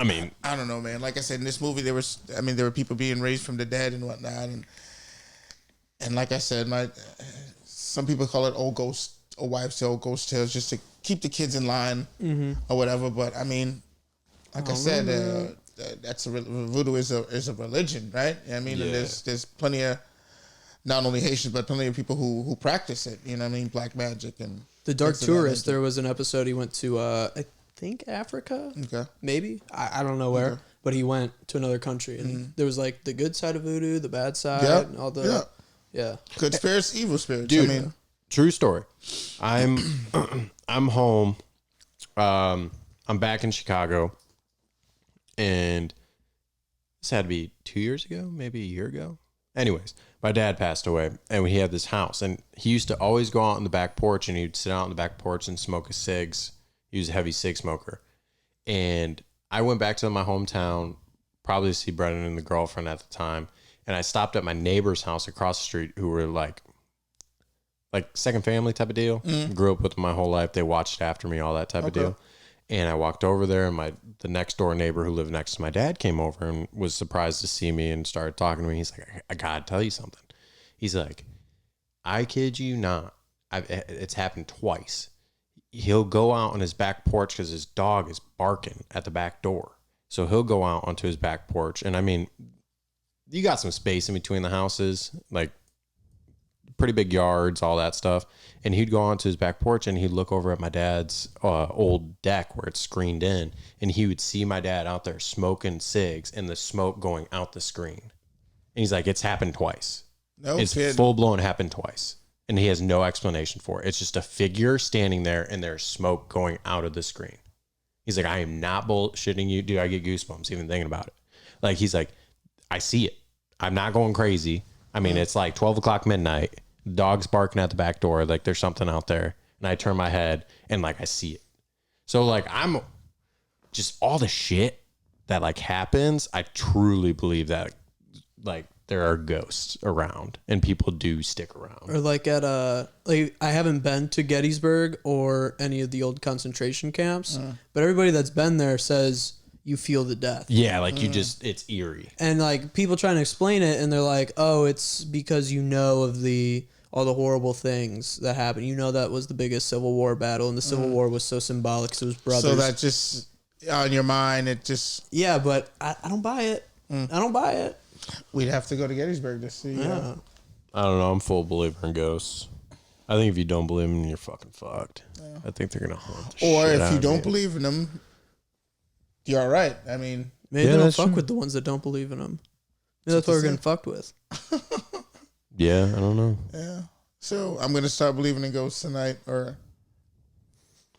I mean, I don't know, man. Like I said, in this movie, there were people being raised from the dead and whatnot, and like I said, some people call it old ghost or wives' tale, ghost tales, just to keep the kids in line or whatever. But I mean, like I said, voodoo is a religion, right? I mean, and there's plenty of not only Haitians but plenty of people who practice it. You know what I mean? Black magic and The Dark Tourist. There was an episode he went to. I think Africa. Okay. Maybe I don't know where, but he went to another country, and there was like the good side of voodoo, the bad side, and all the good spirits, evil spirits. Dude, I mean, true story. I'm home. I'm back in Chicago, and this had to be 2 years ago, maybe a year ago. Anyways, my dad passed away, and we had this house, and he used to always go out on the back porch, and he'd sit out on the back porch and smoke his cigs. He was a heavy cig smoker. And I went back to my hometown, probably to see Brennan and the girlfriend at the time. And I stopped at my neighbor's house across the street, who were like second family type of deal. Grew up with them my whole life. They watched after me, all that type of deal. And I walked over there, and the next door neighbor who lived next to my dad came over and was surprised to see me and started talking to me. He's like, I gotta tell you something. He's like, I kid you not. It's happened twice. He'll go out on his back porch because his dog is barking at the back door. So he'll go out onto his back porch. And I mean, you got some space in between the houses, like pretty big yards, all that stuff. And he'd go onto his back porch and he'd look over at my dad's old deck where it's screened in. And he would see my dad out there smoking cigs and the smoke going out the screen. And he's like, it's happened twice. No it's kidding. Full blown happened twice. And he has no explanation for it. It's just a figure standing there and there's smoke going out of the screen. He's like, I am not bullshitting you. Dude, I get goosebumps even thinking about it. Like, he's like, I see it. I'm not going crazy. I mean, it's like 12 o'clock midnight. Dog's barking at the back door. Like, there's something out there. And I turn my head and, like, I see it. So, like, I'm just all the shit that, like, happens. I truly believe that, like, there are ghosts around and people do stick around. Or like at like I haven't been to Gettysburg or any of the old concentration camps, but everybody that's been there says you feel the death. Yeah, like you just, it's eerie. And like people trying to explain it and they're like, oh, it's because you know of all the horrible things that happened. You know that was the biggest Civil War battle, and the Civil War was so symbolic because it was brothers. So that just on your mind, it just... Yeah, but I don't buy it. I don't buy it. We'd have to go to Gettysburg to see. Yeah. I don't know. I'm full believer in ghosts. I think if you don't believe in them, you're fucking fucked. Yeah. I think they're gonna haunt the or shit if out you of don't believe in them, you're all right. I mean, maybe they don't fuck with the ones that don't believe in them. Maybe that's what we're getting fucked with. Yeah, I don't know. Yeah. So I'm gonna start believing in ghosts tonight, or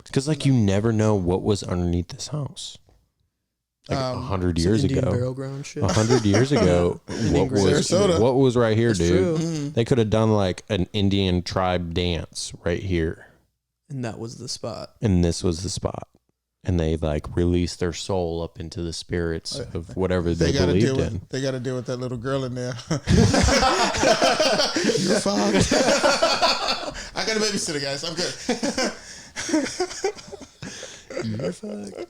because like you never know what was underneath this house. Like 100 years Indian ago, burial ground shit. 100 years ago, what was right here, That's dude? true. They could have done like an Indian tribe dance right here, And that was the spot. and this was the spot. And they like released their soul up into the spirits of whatever they gotta believed deal with, in. They got to deal with that little girl in there. You're fine. I got a babysitter, guys. I'm good. You're fucked.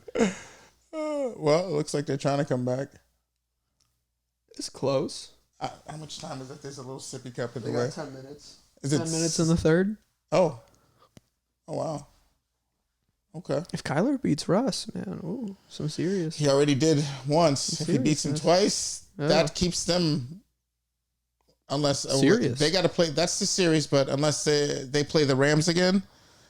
Well, it looks like they're trying to come back. It's close. How much time is it? There's a little sippy cup in the We way. got 10 minutes. Is 10 minutes in the third. Oh, wow. Okay. If Kyler beats Russ, man, ooh, some serious. He already did once. If he beats him twice, Yeah. that keeps them. Unless Serious. they got to play. That's the series, but unless they play the Rams again,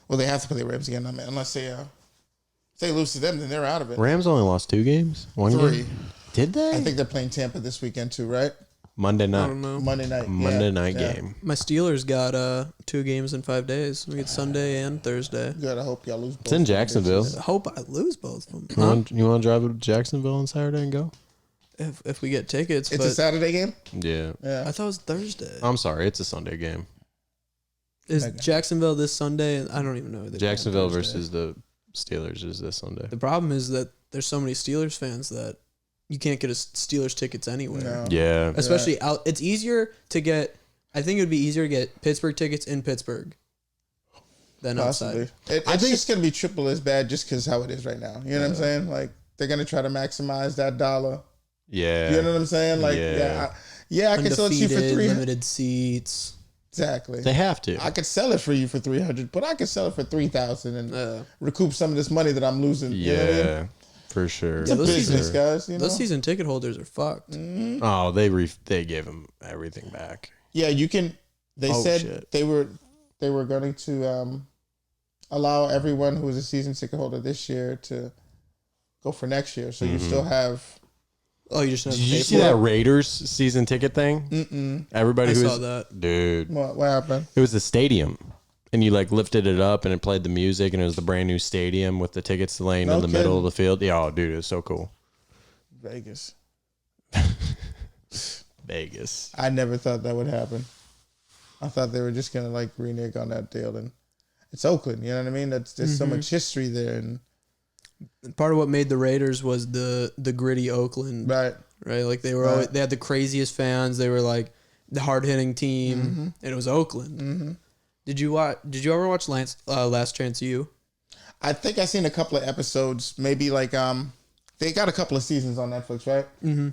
well, they have to play the Rams again. I mean, unless they lose to them, then they're out of it. Rams only lost 2 games. 1 3. game. Did they? I think they're playing Tampa this weekend too, right? Monday I night. don't know. Monday night. Monday night Yeah. game. My Steelers got 2 games in 5 days. We get Sunday and Thursday. Good. I hope y'all lose. It's in Jacksonville. I hope I lose both of them. You want to drive to Jacksonville on Saturday and go? If we get tickets, It's but a Saturday game. Yeah. Yeah. I thought it was Thursday. I'm sorry. It's a Sunday game. Is Okay. Jacksonville this Sunday? And I don't even know. Who they play on Jacksonville Thursday. versus the Steelers is this Sunday. The problem is that there's so many Steelers fans that you can't get a Steelers tickets anywhere. No. Yeah. Especially out. It's easier to get. I think it would be easier to get Pittsburgh tickets in Pittsburgh than Possibly. outside. It's just gonna be triple as bad just because how it is right now. You know what I'm saying? Like they're gonna try to maximize that dollar. Yeah. You know what I'm saying? Like, I can sell it to you for Undefeated, 300. limited seats. Exactly. They have to. I could sell it for you for 300, but I could sell it for 3,000 and recoup some of this money that I'm losing. Yeah, You know what I mean? for sure. It's a business, guys. You know? Those season ticket holders are fucked. Oh, they gave him everything back. Yeah, you can. They said shit. they were going to allow everyone who was a season ticket holder this year to go for next year. So you still have. Oh, you just have to Did pay you see for that it? Raiders season ticket thing? Mm-mm. Everybody I who saw was that. dude. What happened? It was the stadium, and you like lifted it up, and it played the music, and it was the brand new stadium with the tickets laying No in the middle of kidding. the field. Yeah, oh, dude, it was so cool. Vegas. Vegas. I never thought that would happen. I thought they were just gonna like renege on that deal, and it's Oakland. You know what I mean? There's so much history there, and Part of what made the Raiders was the gritty Oakland, right. Like they were always, they had the craziest fans. They were like the hard hitting team, and it was Oakland. Mm-hmm. Did you ever watch Last Chance U? I think I seen a couple of episodes. Maybe like they got a couple of seasons on Netflix, right? Mm-hmm.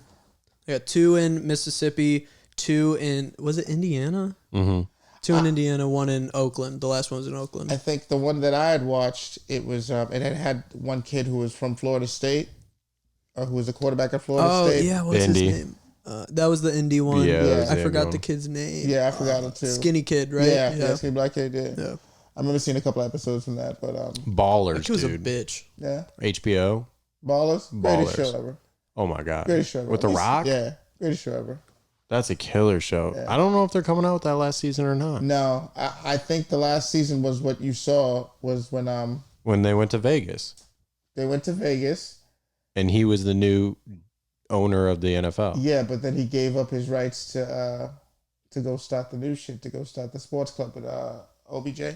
They got 2 in Mississippi, 2 in was it Indiana? Mm-hmm. 2 in Indiana, 1 in Oakland. The last one was in Oakland. I think the one that I had watched, it was it had one kid who was from Florida State, or who was a quarterback at Florida State. Yeah, what's Indy. his name? That was the Indy one. Yeah, that was I the forgot Indy the one. kid's name. Yeah, I forgot it too. Skinny kid, right? Yeah, skinny black kid. Yeah. I remember seeing a couple of episodes from that, but Ballers, He was dude. a bitch. yeah, HBO. Greatest Ballers. show ever. Oh my god. Greatest show ever. With The Rock. Yeah, greatest show ever. That's a killer show. Yeah. I don't know if they're coming out with that last season or not. No, I think the last season was what you saw was When they went to Vegas, they went to Vegas. and he was the new owner of the NFL. Yeah, but then he gave up his rights to go start the new shit, to go start the sports club with OBJ.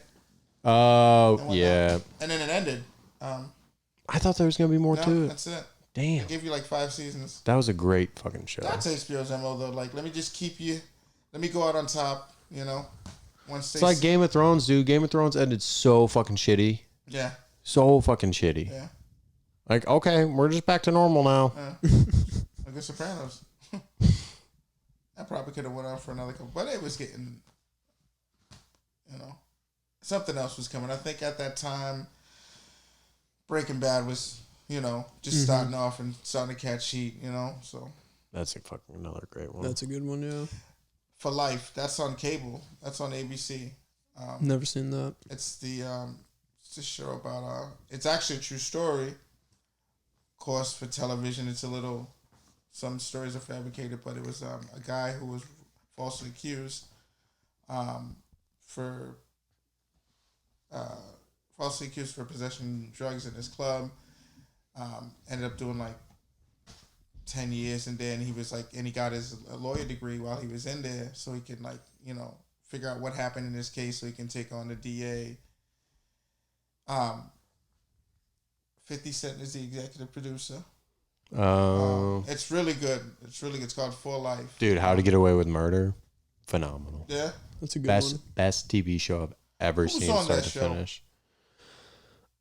Oh whatnot. yeah. And then it ended. I thought there was gonna be more to it. That's it. Damn. They give you like 5 seasons. That was a great fucking show. That's HBO's MO though. Like, let me just keep you. Let me go out on top. You know, once It's like Game of Thrones, dude. Game of Thrones ended so fucking shitty. Yeah. So fucking shitty. Yeah. Like, okay, we're just back to normal now. Like The Sopranos. That probably could have went on for another couple, but it was getting, something else was coming. I think at that time, Breaking Bad was, just starting off and starting to catch heat, so. That's a fucking another great one. That's a good one, yeah. For Life, that's on cable. That's on ABC. Never seen that. It's it's a show about, it's actually a true story. Of course, for television, it's some stories are fabricated, but it was a guy who was falsely accused for possession of drugs in his club. Ended up doing like 10 years in there, and he got his lawyer degree while he was in there, so he can figure out what happened in this case, so he can take on the DA. 50 Cent is the executive producer. It's really good. It's called For Life. Dude, How to Get Away with Murder, phenomenal. Yeah. That's a good one. Best TV show I've ever Who's seen, on start that to show? finish.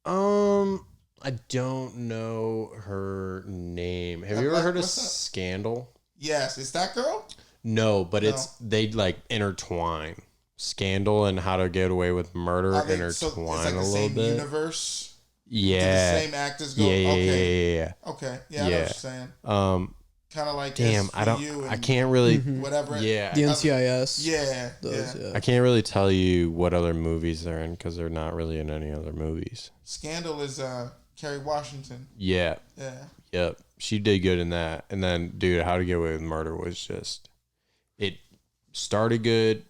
I don't know her name. Have you ever heard of What's that? Scandal? Yes, it's that girl. No, but they like intertwine. Scandal and How to Get Away with Murder So it's intertwine like a the little same bit. universe. Yeah. The same actors go. Yeah, Okay. yeah. Okay. Yeah, I know what you're saying. Kind of like Damn, SVU I and can't really. whatever. Yeah, The NCIS. Yeah. Those, Yeah. I can't really tell you what other movies they're in because they're not really in any other movies. Scandal is Kerry Washington. Yeah, Yeah. yep, she did good in that. And then, dude, How to Get Away with Murder was just. It started good,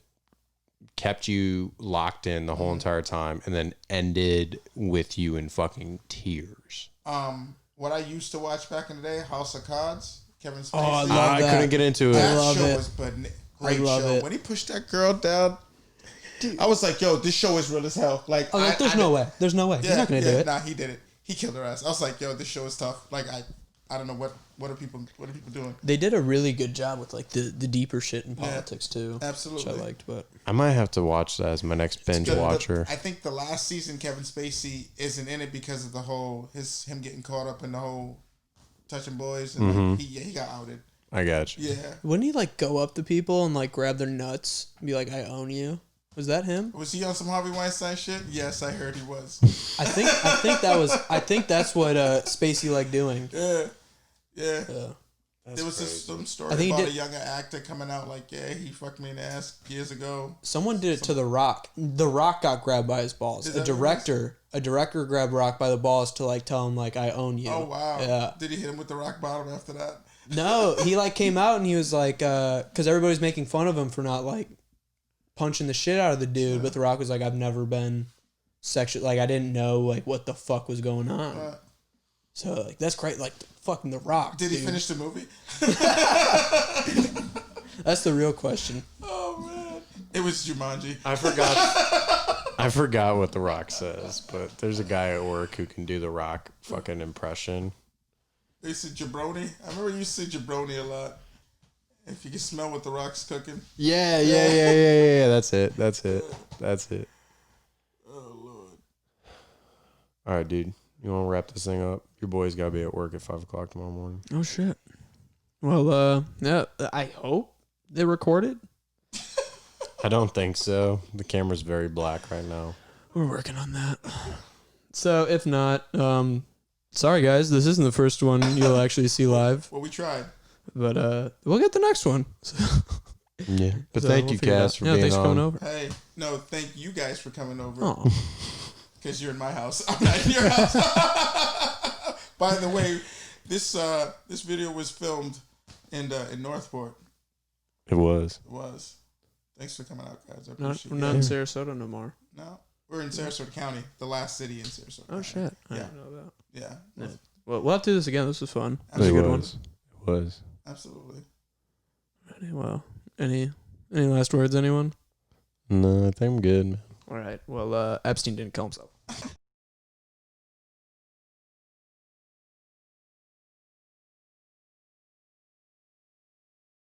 kept you locked in the whole entire time, and then ended with you in fucking tears. What I used to watch back in the day, House of Cards, Kevin Spacey. Oh, I love I that. couldn't get into it. That love show it. was great I love show. it. When he pushed that girl down, I was like, yo, this show is real as hell. Like, I was like, there's no way. There's no way. He's not going to do it. Nah, he did it. He killed her ass. I was like, yo, this show is tough. Like, I don't know what are people doing. They did a really good job with like the deeper shit in politics too. Absolutely. Which I liked, but I might have to watch that as my next binge Good, but watcher. I think the last season Kevin Spacey isn't in it because of the whole him getting caught up in the whole touching boys, and like, he got outed. I got you. Yeah. Wouldn't he like go up to people and like grab their nuts and be like, "I own you"? Was that him? Was he on some Harvey Weinstein shit? Yes, I heard he was. I think that's what Spacey liked doing. Yeah. That's There was crazy. some story I think about he a younger actor coming out like, yeah, he fucked me in the ass years ago. Someone did it to The Rock. The Rock got grabbed by his balls. Is A that what it director grabbed Rock by the balls to like tell him like, "I own you." Oh wow. Yeah. Did he hit him with the rock bottom after that? No, he like came out and he was like, because everybody's making fun of him for not like punching the shit out of the dude, but The Rock was like, "I've never been sexual. Like I didn't know like what the fuck was going on." So like that's great. Like fucking The Rock. Did he dude. finish the movie? That's the real question. Oh man. It was Jumanji. I forgot what The Rock says, but there's a guy at work who can do The Rock fucking impression. They said jabroni. I remember you used to say jabroni a lot. If you can smell what the Rock's cooking. Yeah. That's it. Oh Lord. All right, dude. You want to wrap this thing up? Your boy's got to be at work at 5 o'clock tomorrow morning. Oh shit. Well, yeah. I hope they recorded. I don't think so. The camera's very black right now. We're working on that. So if not, sorry guys, this isn't the first one you'll actually see live, Well, we tried. but we'll get the next one. Yeah. But So thank we'll you, figure it Caz, out. for Yeah, being thanks for on. coming over. Hey, no, thank you guys for coming over. Oh, Because you're in my house. I'm not in your house. By the way, this video was filmed in Northport. It was. It was. Thanks for coming out, guys. I we're appreciate not it. in Sarasota no more. No, we're in Sarasota County, the last city in Sarasota. Oh County. shit! I Yeah. didn't know that. Yeah, Well, we'll have to do this again. This was fun. It This was a good one. was. It was. absolutely. Well, any last words, anyone? No, I think I'm good, man. All right. Well, Epstein didn't kill himself.